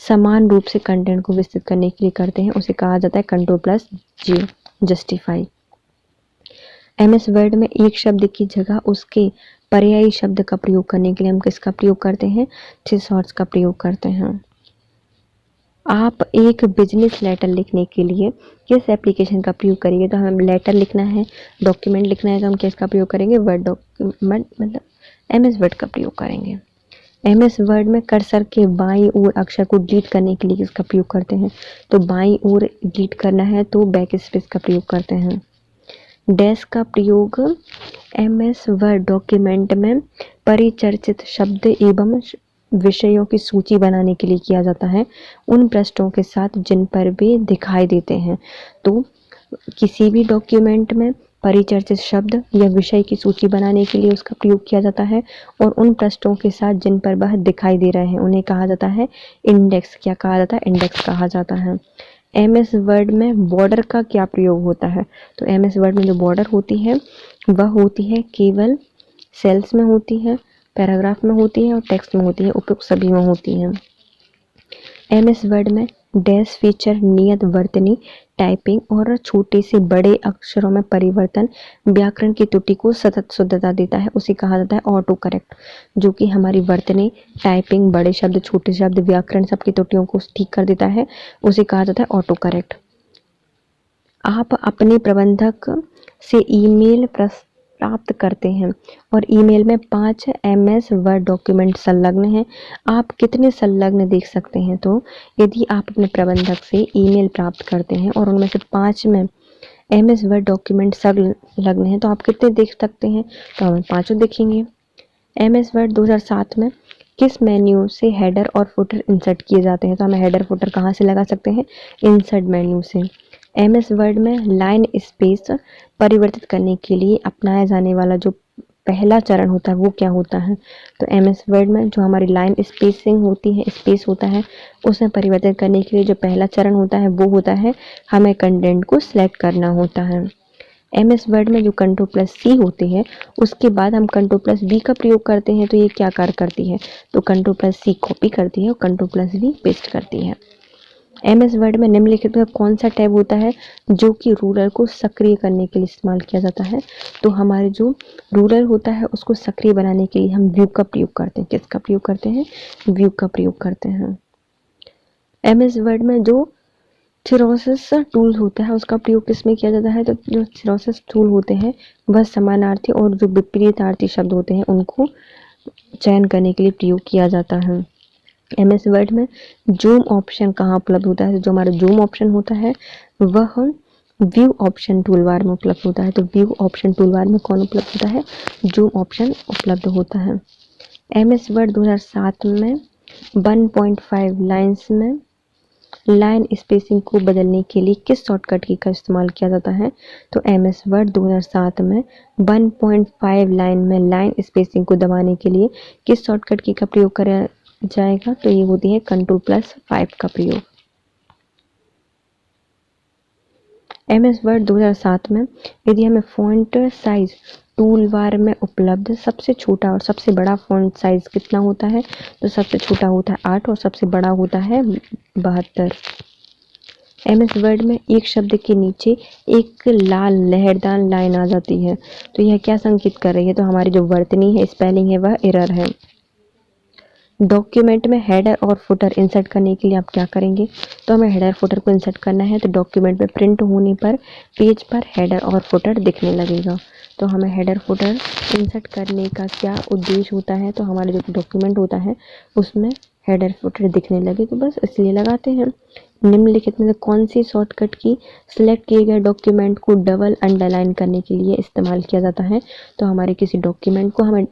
समान रूप से कंटेंट को विस्तृत करने के लिए करते हैं उसे कहा जाता है Ctrl+J जस्टिफाई। MS वर्ड में एक शब्द की जगह उसके पर्यायी शब्द का प्रयोग करने के लिए हम किसका प्रयोग करते हैं? थिसॉरस का प्रयोग करते हैं। आप एक बिजनेस लेटर लिखने के लिए किस एप्लीकेशन का प्रयोग करेंगे? तो हमें लेटर लिखना है, डॉक्यूमेंट लिखना है, तो हम किसका प्रयोग करेंगे? वर्ड डॉक्यूमेंट मतलब MS वर्ड का प्रयोग करेंगे। MS वर्ड में कर्सर के बाईं ओर अक्षर को डिलीट करने के लिए किसका प्रयोग करते हैं? तो बाईं ओर डिलीट करना है तो बैक स्पेस का प्रयोग करते हैं। डैश का प्रयोग MS वर्ड डॉक्यूमेंट में परिचर्चित शब्द एवं विषयों की सूची बनाने के लिए किया जाता है उन पृष्ठों के साथ जिन पर वे दिखाई देते हैं। तो किसी भी डॉक्यूमेंट में परिचर्चित शब्द या विषय की सूची बनाने के लिए उसका प्रयोग किया जाता है और उन पृष्ठों के साथ जिन पर वह दिखाई दे रहे हैं उन्हें कहा जाता है इंडेक्स। क्या कहा जाता है? इंडेक्स कहा जाता है। MS वर्ड में बॉर्डर का क्या प्रयोग होता है? तो MS वर्ड में जो बॉर्डर होती है वह होती है केवल सेल्स में होती है, पैराग्राफ में होती है और टेक्स्ट में होती है, उपयुक्त सभी में होती है। MS वर्ड में डैश फीचर नियत वर्तनी टाइपिंग और छोटे से बड़े अक्षरों में परिवर्तन व्याकरण की त्रुटि को सतत शुद्धता देता है, उसे कहा जाता है ऑटो करेक्ट। जो कि हमारी वर्तनी टाइपिंग बड़े शब्द छोटे शब्द व्याकरण सबकी त्रुटियों को ठीक कर देता है, उसे कहा जाता है ऑटो करेक्ट। आप अपने प्रबंधक से ईमेल प्राप्त करते हैं और ईमेल में 5 MS वर्ड डॉक्यूमेंट संलग्न हैं। आप कितने संलग्न देख सकते हैं? तो यदि आप अपने प्रबंधक से ईमेल प्राप्त करते हैं और उनमें से 5 में MS वर्ड डॉक्यूमेंट संलग्न हैं तो आप कितने देख सकते हैं? तो हम 5 देखेंगे। MS वर्ड 2007 में किस मेन्यू से हेडर और फुटर इंसर्ट किए जाते हैं? तो हमें हेडर फुटर कहाँ से लगा सकते हैं? इंसर्ट मेन्यू से। MS वर्ड में लाइन स्पेस परिवर्तित करने के लिए अपनाया जाने वाला जो पहला चरण होता है वो क्या होता है? तो MS वर्ड में जो हमारी लाइन स्पेसिंग होती है, स्पेस होता है, उसमें परिवर्तित करने के लिए जो पहला चरण होता है वो होता है हमें कंटेंट को सिलेक्ट करना होता है। MS वर्ड में जो Ctrl+C होती है उसके बाद हम Ctrl+V का प्रयोग करते हैं तो ये क्या कार्य करती है? तो Ctrl+C कॉपी करती है और Ctrl+V पेस्ट करती है। MS वर्ड में निम्नलिखित में कौन सा टैब होता है जो कि रूलर को सक्रिय करने के लिए इस्तेमाल किया जाता है? तो हमारे जो रूलर होता है उसको सक्रिय बनाने के लिए हम व्यू का प्रयोग करते हैं। किसका प्रयोग करते हैं? व्यू का प्रयोग करते हैं। MS वर्ड में जो थिरोसिस टूल होता है उसका प्रयोग किसमें किया जाता है? तो जो थिरोसिस टूल होते हैं वह समानार्थी और जो विपरीतार्थी शब्द होते हैं उनको चयन करने के लिए प्रयोग किया जाता है। MS वर्ड में जूम ऑप्शन कहाँ उपलब्ध होता है? जो हमारा जूम ऑप्शन होता है वह व्यू ऑप्शन टूलबार में उपलब्ध होता है। तो व्यू ऑप्शन टूलबार में कौन उपलब्ध होता है? जूम ऑप्शन उपलब्ध होता है। MS वर्ड 2007 में 1.5 लाइन्स में लाइन स्पेसिंग को बदलने के लिए किस शॉर्टकट की का इस्तेमाल किया जाता है? तो MS वर्ड 2007 में 1.5 लाइन में लाइन स्पेसिंग को दबाने के लिए किस शॉर्टकट की का प्रयोग करा जाएगा? तो ये होती है Ctrl+5 का प्रयोग। MS वर्ड 2007 में यदि हमें फॉन्ट साइज टूल बार में उपलब्ध सबसे छोटा और सबसे बड़ा फॉन्ट साइज कितना होता है? तो सबसे छोटा होता है 8 और सबसे बड़ा होता है 72। MS वर्ड में एक शब्द के नीचे एक लाल लहरदार लाइन आ जाती है तो यह क्या संकेत कर रही है? तो हमारी जो वर्तनी है, स्पेलिंग है, वह एरर है। डॉक्यूमेंट में हेडर और फुटर इंसर्ट करने के लिए आप क्या करेंगे? तो हमें हेडर फुटर को इंसर्ट करना है तो डॉक्यूमेंट में प्रिंट होने पर पेज पर हेडर और फुटर दिखने लगेगा। तो हमें हेडर फुटर इंसर्ट करने का क्या उद्देश्य होता है? तो हमारा जो डॉक्यूमेंट होता है उसमें हेडर फुटर दिखने लगे तो बस इसलिए लगाते हैं। निम्नलिखित में से कौन सी शॉर्टकट की सिलेक्ट किए गए डॉक्यूमेंट को डबल अंडरलाइन करने के लिए इस्तेमाल किया जाता है? तो हमारे किसी डॉक्यूमेंट को हमें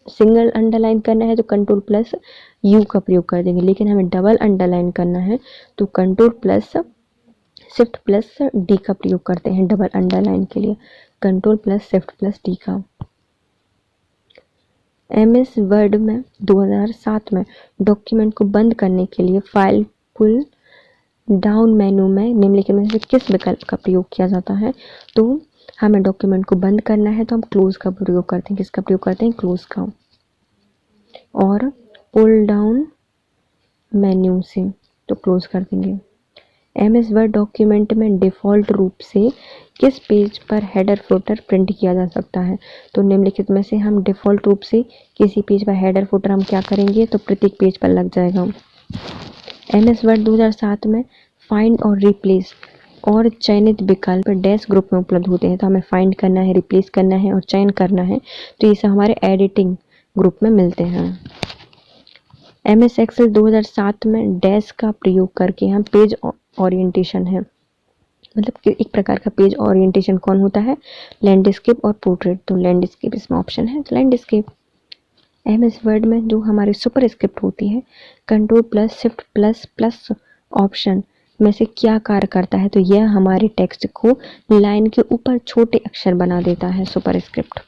सिंगल अंडरलाइन करना है तो Ctrl+U का प्रयोग कर देंगे, लेकिन हमें डबल अंडरलाइन करना है तो Ctrl+Shift+D का प्रयोग करते हैं डबल अंडरलाइन के लिए, Ctrl+Shift+D का। MS वर्ड में 2007 में डॉक्यूमेंट को बंद करने के लिए फाइल पुल डाउन मेनू में निम्नलिखित में से किस विकल्प का प्रयोग किया जाता है? तो हमें डॉक्यूमेंट को बंद करना है तो हम क्लोज का प्रयोग करते हैं। किसका प्रयोग करते हैं? क्लोज का। और पुल डाउन मेन्यू से तो क्लोज कर देंगे। एमएस वर्ड डॉक्यूमेंट में डिफ़ॉल्ट रूप से किस पेज पर हेडर फुटर प्रिंट किया जा सकता है? तो निम्नलिखित में से हम डिफ़ॉल्ट रूप से किसी पेज पर हेडर फुटर हम क्या करेंगे, तो प्रत्येक पेज पर लग जाएगा। एमएस वर्ड 2007 में फाइंड और रिप्लेस और चयनित विकल्प डैश ग्रुप में उपलब्ध होते हैं। तो हमें फाइंड करना है, रिप्लेस करना है और चयन करना है, तो ये सब हमारे एडिटिंग ग्रुप में मिलते हैं। एमएस एक्सेल 2007 में डैश का प्रयोग करके हम पेज ओरिएंटेशन है, मतलब कि एक प्रकार का पेज ओरिएंटेशन कौन होता है, लैंडस्केप और पोर्ट्रेट। तो लैंडस्केप इसमें ऑप्शन है, लैंडस्केप। एमएस वर्ड में जो हमारी सुपर स्क्रिप्ट होती है, control plus shift plus plus option में से क्या कार्य करता है, तो यह हमारे टेक्स्ट को लाइन के ऊपर छोटे अक्षर बना देता है, सुपर स्क्रिप्ट।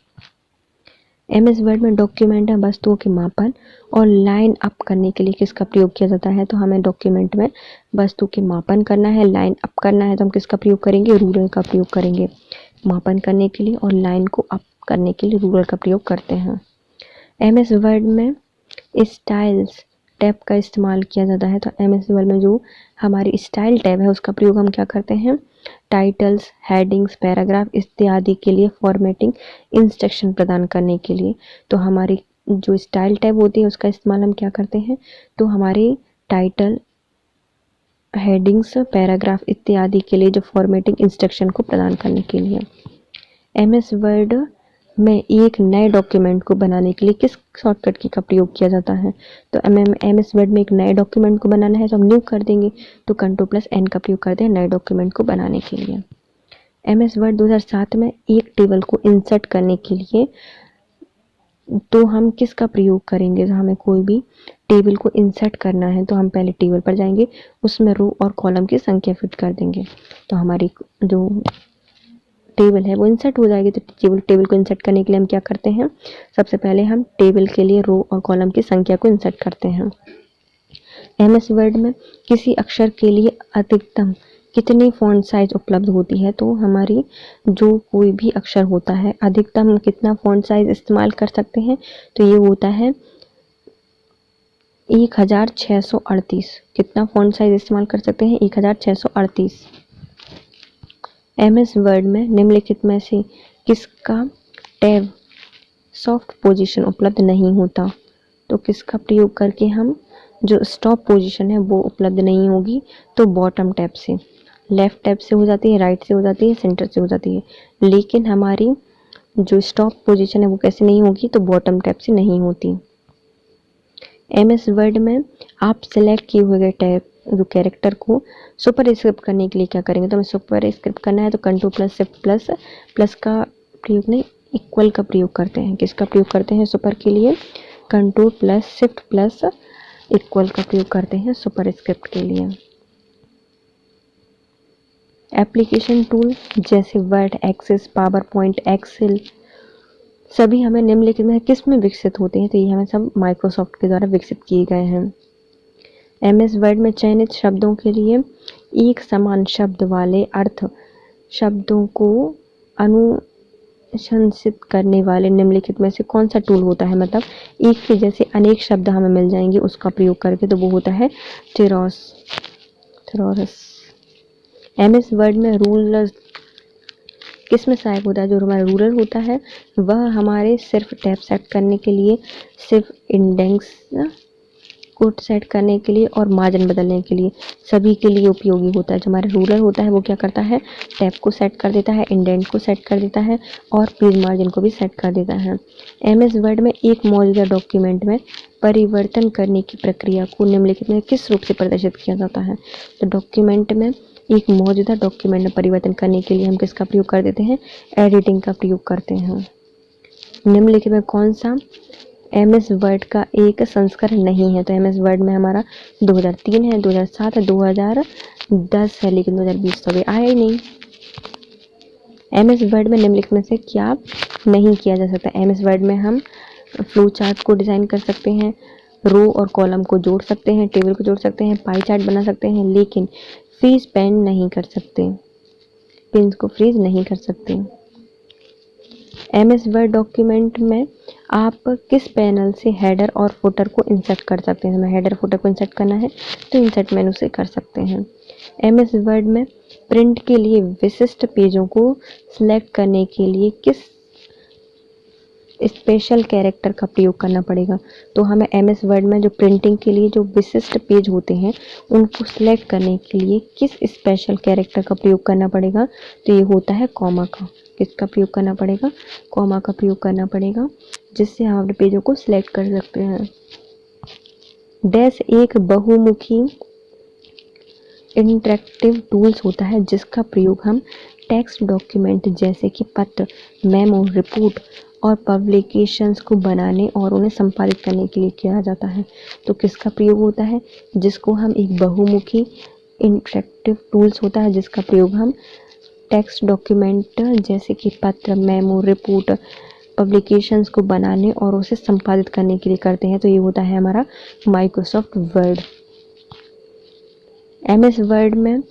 एमएस वर्ड में डॉक्यूमेंट में वस्तुओं के मापन और लाइन अप करने के लिए किसका प्रयोग किया जाता है, तो हमें डॉक्यूमेंट में वस्तु के मापन करना है, लाइन अप करना है, तो हम किसका प्रयोग करेंगे, रूलर का प्रयोग करेंगे। मापन करने के लिए और लाइन को अप करने के लिए रूलर का प्रयोग करते हैं। एमएस वर्ड में स्टाइल्स टैब का इस्तेमाल किया जाता है, तो एमएस वर्ड में जो हमारी स्टाइल टैब है उसका प्रयोग हम क्या करते हैं, टाइटल्स, हेडिंग्स, पैराग्राफ इत्यादि के लिए फॉर्मेटिंग इंस्ट्रक्शन प्रदान करने के लिए। तो हमारी जो स्टाइल टैब होती है उसका इस्तेमाल हम क्या करते हैं, तो हमारे टाइटल, हेडिंग्स, पैराग्राफ इत्यादि के लिए जो फॉर्मेटिंग इंस्ट्रक्शन को प्रदान करने के लिए। एमएस वर्ड में एक नए डॉक्यूमेंट को बनाने के लिए किस शॉर्टकट की का प्रयोग किया जाता है, तो एमएस वर्ड में एक नए डॉक्यूमेंट को बनाना है तो हम न्यू कर देंगे, तो कंट्रोल प्लस एन का प्रयोग करते हैं नए डॉक्यूमेंट को बनाने के लिए। एमएस वर्ड 2007 में एक टेबल को इंसर्ट करने के लिए तो हम किसका प्रयोग करेंगे, तो हमें कोई भी टेबल को इंसर्ट करना है तो हम पहले टेबल पर जाएंगे, उसमें रो और कॉलम की संख्या फिट कर देंगे, तो हमारी जो टेबल है वो इंसर्ट हो जाएगी। तो टेबल को इंसर्ट करने के लिए हम क्या करते हैं, सबसे पहले हम टेबल के लिए रो और कॉलम की संख्या को इंसर्ट करते हैं। एमएस वर्ड में किसी अक्षर के लिए अधिकतम कितनी फॉन्ट साइज उपलब्ध होती है, तो हमारी जो कोई भी अक्षर होता है अधिकतम हम कितना फॉन्ट साइज इस्तेमाल कर सकते हैं, तो ये होता है 1638। कितना फॉन्ट साइज इस्तेमाल कर सकते हैं, 1638। एमएस वर्ड में निम्नलिखित में से किसका टैब सॉफ्ट पोजीशन उपलब्ध नहीं होता, तो किसका प्रयोग करके हम जो स्टॉप पोजीशन है वो उपलब्ध नहीं होगी, तो बॉटम टैब से। लेफ्ट टैब से हो जाती है, राइट से हो जाती है, सेंटर से हो जाती है, लेकिन हमारी जो स्टॉप पोजीशन है वो कैसे नहीं होगी, तो बॉटम टैब से नहीं होती। एमएस वर्ड में आप सिलेक्ट किए हुए टैब जो कैरेक्टर को सुपर स्क्रिप्ट करने के लिए क्या करेंगे, तो हमें सुपर स्क्रिप्ट करना है तो control plus shift plus plus का प्रयोग नहीं, इक्वल का प्रयोग करते हैं। किसका प्रयोग करते हैं सुपर के लिए, control plus shift plus equal का प्रयोग करते हैं सुपर स्क्रिप्ट के लिए। एप्लीकेशन टूल जैसे Word, Access, PowerPoint, Excel सभी हमें निम्नलिखित में किस में विकसित होते हैं, तो ये हमें सब माइक्रोसॉफ्ट के द्वारा विकसित किए गए हैं। एमएस वर्ड में चयनित शब्दों के लिए एक समान शब्द वाले अर्थ शब्दों को अनुशंसित करने वाले निम्नलिखित में से कौन सा टूल होता है, मतलब एक के जैसे अनेक शब्द हमें मिल जाएंगे उसका प्रयोग करके, तो वो होता है थेसॉरस। एमएस वर्ड में रूलर किस में सहायक होता है, जो हमारा रूलर होता है वह हमारे सिर्फ टैब सेट करने के लिए, सिर्फ इंडेक्स को सेट करने के लिए और मार्जिन बदलने के लिए सभी के लिए उपयोगी होता है। जो हमारा रूलर होता है वो क्या करता है, टैब को सेट कर देता है, इंडेंट को सेट कर देता है और पेज मार्जिन को भी सेट कर देता है। एमएस वर्ड में एक मौजूदा डॉक्यूमेंट में परिवर्तन करने की प्रक्रिया को निम्नलिखित में किस रूप से प्रदर्शित किया जाता है, तो डॉक्यूमेंट में एक मौजूदा डॉक्यूमेंट में परिवर्तन करने के लिए हम किसका प्रयोग कर देते हैं, एडिटिंग का प्रयोग करते हैं। निम्नलिखित में कौन सा एमएस वर्ड का एक संस्करण नहीं है, तो एमएस वर्ड में हमारा 2003 है, 2007 है, 2010 है, लेकिन 2020 तो अभी आया ही नहीं। एमएस वर्ड में निम्नलिखित में से क्या नहीं किया जा सकता, एमएस वर्ड में हम फ्लो चार्ट को डिज़ाइन कर सकते हैं, रो और कॉलम को जोड़ सकते हैं, टेबल को जोड़ सकते हैं, पाई चार्ट बना सकते हैं, लेकिन फ्रीज पेन नहीं कर सकते, पिन्स को फ्रीज नहीं कर सकते। एमएस वर्ड डॉक्यूमेंट में आप किस पैनल से हेडर और फुटर को इंसर्ट कर सकते हैं, हमें हेडर फुटर को इंसर्ट करना है तो इंसर्ट मेनू से कर सकते हैं। MS वर्ड में प्रिंट के लिए विशिष्ट पेजों को सिलेक्ट करने के लिए किस स्पेशल कैरेक्टर का प्रयोग करना पड़ेगा? तो हमें MS वर्ड में जो प्रिंटिंग के लिए जो विशिष्ट पेज होते हैं उनको सिलेक्ट करने के लिए किस स्पेशल कैरेक्टर का प्रयोग करना पड़ेगा? तो ये होता है कॉमा का। किसका प्रयोग करना पड़ेगा? कॉमा का प्रयोग करना पड़ेगा, जिससे हम अपने पेजों को सिलेक्ट कर सकते हैं। डैश एक बहुमुखी इंटरेक्टिव टूल्स होता है जिसका प्रयोग हम टेक्स्ट डॉक्यूमेंट जैसे कि पत्र, मेमो, रिपोर्ट और पब्लिकेशंस को बनाने और उन्हें संपादित करने के लिए किया जाता है। तो किसका प्रयोग होता है? जिसको हम एक बहुमुखी इंटरेक्टिव टूल्स होता है जिसका प्रयोग हम टेक्स्ट डॉक्यूमेंट जैसे कि पत्र, मेमो, रिपोर्ट, पब्लिकेशंस को बनाने और उसे संपादित करने के लिए करते हैं। तो ये होता है हमारा माइक्रोसॉफ्ट वर्ड। MS वर्ड में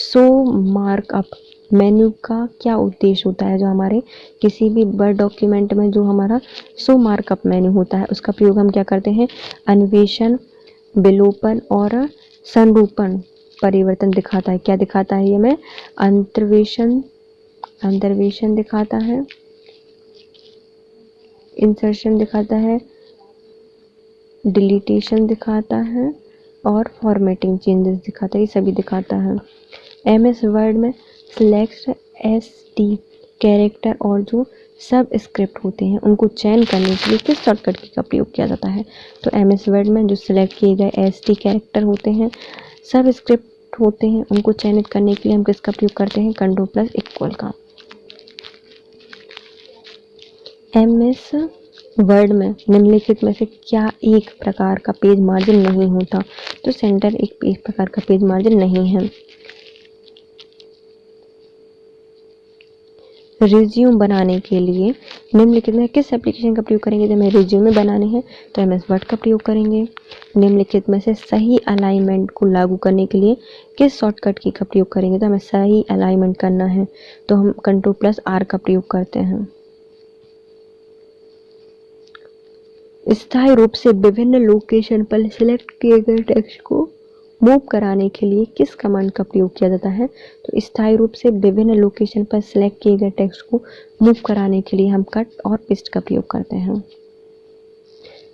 शो मार्कअप मेन्यू का क्या उद्देश्य होता है? जो हमारे किसी भी वर्ड डॉक्यूमेंट में जो हमारा शो मार्कअप मेन्यू होता है उसका प्रयोग हम क्या करते हैं? अन्वेषण, विलोपन और संरूपण परिवर्तन दिखाता है। क्या दिखाता है? ये हमें अंतर्वेशन दिखाता है, इंसर्शन दिखाता है, डिलीटेशन दिखाता है और फॉर्मेटिंग चेंजेस दिखाता है। ये सभी दिखाता है। MS वर्ड में सिलेक्ट ST कैरेक्टर और जो सब स्क्रिप्ट होते हैं उनको चयन करने के लिए किस शॉर्टकट की का प्रयोग किया जाता है? तो MS वर्ड में जो सिलेक्ट किए गए ST कैरेक्टर होते हैं, सब स्क्रिप्ट होते हैं, उनको चयनित करने के लिए हम किसका प्रयोग करते हैं? Ctrl+= का। MS वर्ड में निम्नलिखित में से क्या एक प्रकार का पेज मार्जिन नहीं होता? तो सेंटर एक प्रकार का पेज मार्जिन नहीं है। रिज्यूम बनाने के लिए निम्नलिखित में किस एप्लीकेशन का प्रयोग करेंगे? जब हमें रिज्यूमे बनाने हैं तो MS वर्ड का प्रयोग करेंगे। निम्नलिखित में से सही अलाइनमेंट को लागू करने के लिए किस शॉर्टकट की का प्रयोग करेंगे? तो हमें सही अलाइनमेंट करना है तो हम Ctrl+R का प्रयोग करते हैं। स्थायी रूप से विभिन्न लोकेशन पर सिलेक्ट किए गए टेक्स्ट को मूव कराने के लिए किस कमांड का प्रयोग किया जाता है? तो स्थायी रूप से विभिन्न लोकेशन पर सिलेक्ट किए गए टेक्स्ट को मूव कराने के लिए हम कट और पेस्ट का प्रयोग करते हैं।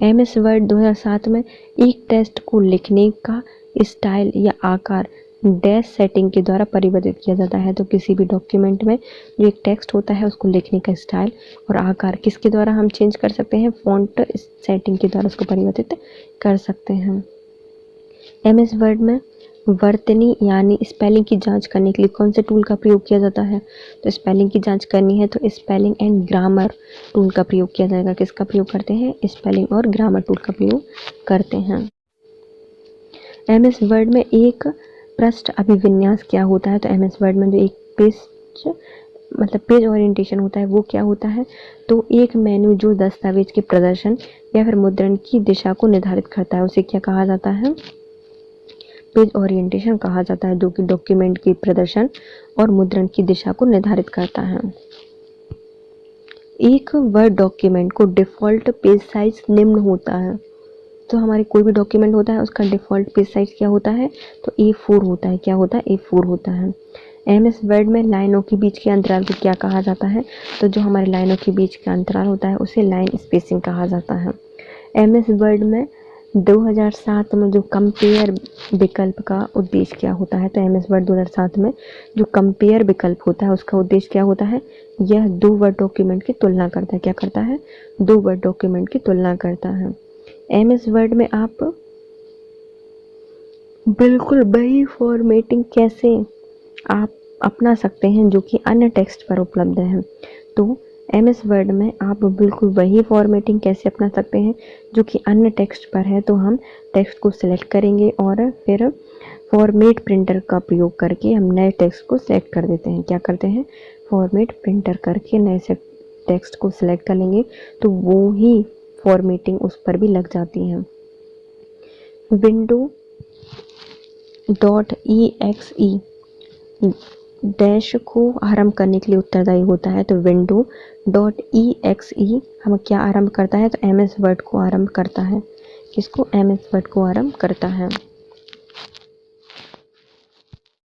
MS वर्ड 2007 में एक टेक्स्ट को लिखने का स्टाइल या आकार डैश सेटिंग के द्वारा परिवर्तित किया जाता है। तो किसी भी डॉक्यूमेंट में जो एक टेक्स्ट होता है उसको लिखने का स्टाइल और आकार किसके द्वारा हम चेंज कर सकते हैं? फॉन्ट सेटिंग के द्वारा उसको परिवर्तित कर सकते हैं। MS वर्ड में वर्तनी यानी स्पेलिंग की जांच करने के लिए कौन से टूल का प्रयोग किया जाता है? तो स्पेलिंग की जांच करनी है तो स्पेलिंग एंड ग्रामर टूल का प्रयोग किया जाएगा। किसका प्रयोग करते हैं? स्पेलिंग और ग्रामर टूल का प्रयोग करते हैं। MS वर्ड में एक पृष्ठ अभिविन्यास क्या होता है? तो MS वर्ड में जो एक पेज ओरिएंटेशन होता है वो क्या होता है? तो एक मेन्यू जो दस्तावेज के प्रदर्शन या फिर मुद्रण की दिशा को निर्धारित करता है उसे क्या कहा जाता है? पेज ओरिएंटेशन कहा जाता है, जो कि डॉक्यूमेंट के प्रदर्शन और मुद्रण की दिशा को निर्धारित करता है। एक वर्ड डॉक्यूमेंट को डिफ़ॉल्ट पेज साइज निम्न होता है। तो हमारे कोई भी डॉक्यूमेंट होता है उसका डिफ़ॉल्ट पेज साइज क्या होता है? तो A4 होता है। क्या होता है? A4 होता है। MS वर्ड में लाइनों के बीच के अंतराल को क्या कहा जाता है? तो जो हमारे लाइनों के बीच का अंतराल होता है उसे लाइन स्पेसिंग कहा जाता है। MS वर्ड में 2007 में जो कंपेयर विकल्प का उद्देश्य क्या होता है? तो MS वर्ड 2007 में जो कंपेयर विकल्प होता है उसका उद्देश्य क्या होता है? यह दो वर्ड डॉक्यूमेंट की तुलना करता है। क्या करता है? दो वर्ड डॉक्यूमेंट की तुलना करता है। MS वर्ड में आप बिल्कुल वही फॉर्मेटिंग कैसे आप अपना सकते हैं जो कि अन्य टेक्स्ट पर उपलब्ध है? तो MS वर्ड में आप बिल्कुल वही फॉर्मेटिंग कैसे अपना सकते हैं जो कि अन्य टेक्स्ट पर है? तो हम टेक्स्ट को सिलेक्ट करेंगे और फिर फॉर्मेट प्रिंटर का प्रयोग करके हम नए टेक्स्ट को सिलेक्ट कर देते हैं। क्या करते हैं? फॉर्मेट प्रिंटर करके नए से टेक्स्ट को सिलेक्ट कर लेंगे तो वो ही फॉर्मेटिंग उस पर भी लग जाती है। Windows.exe डैश को आरंभ करने के लिए उत्तरदायी होता है। तो Windows.exe हम क्या आरंभ करता है? तो MS वर्ड को आरंभ करता है। किसको? MS वर्ड को आरंभ करता है।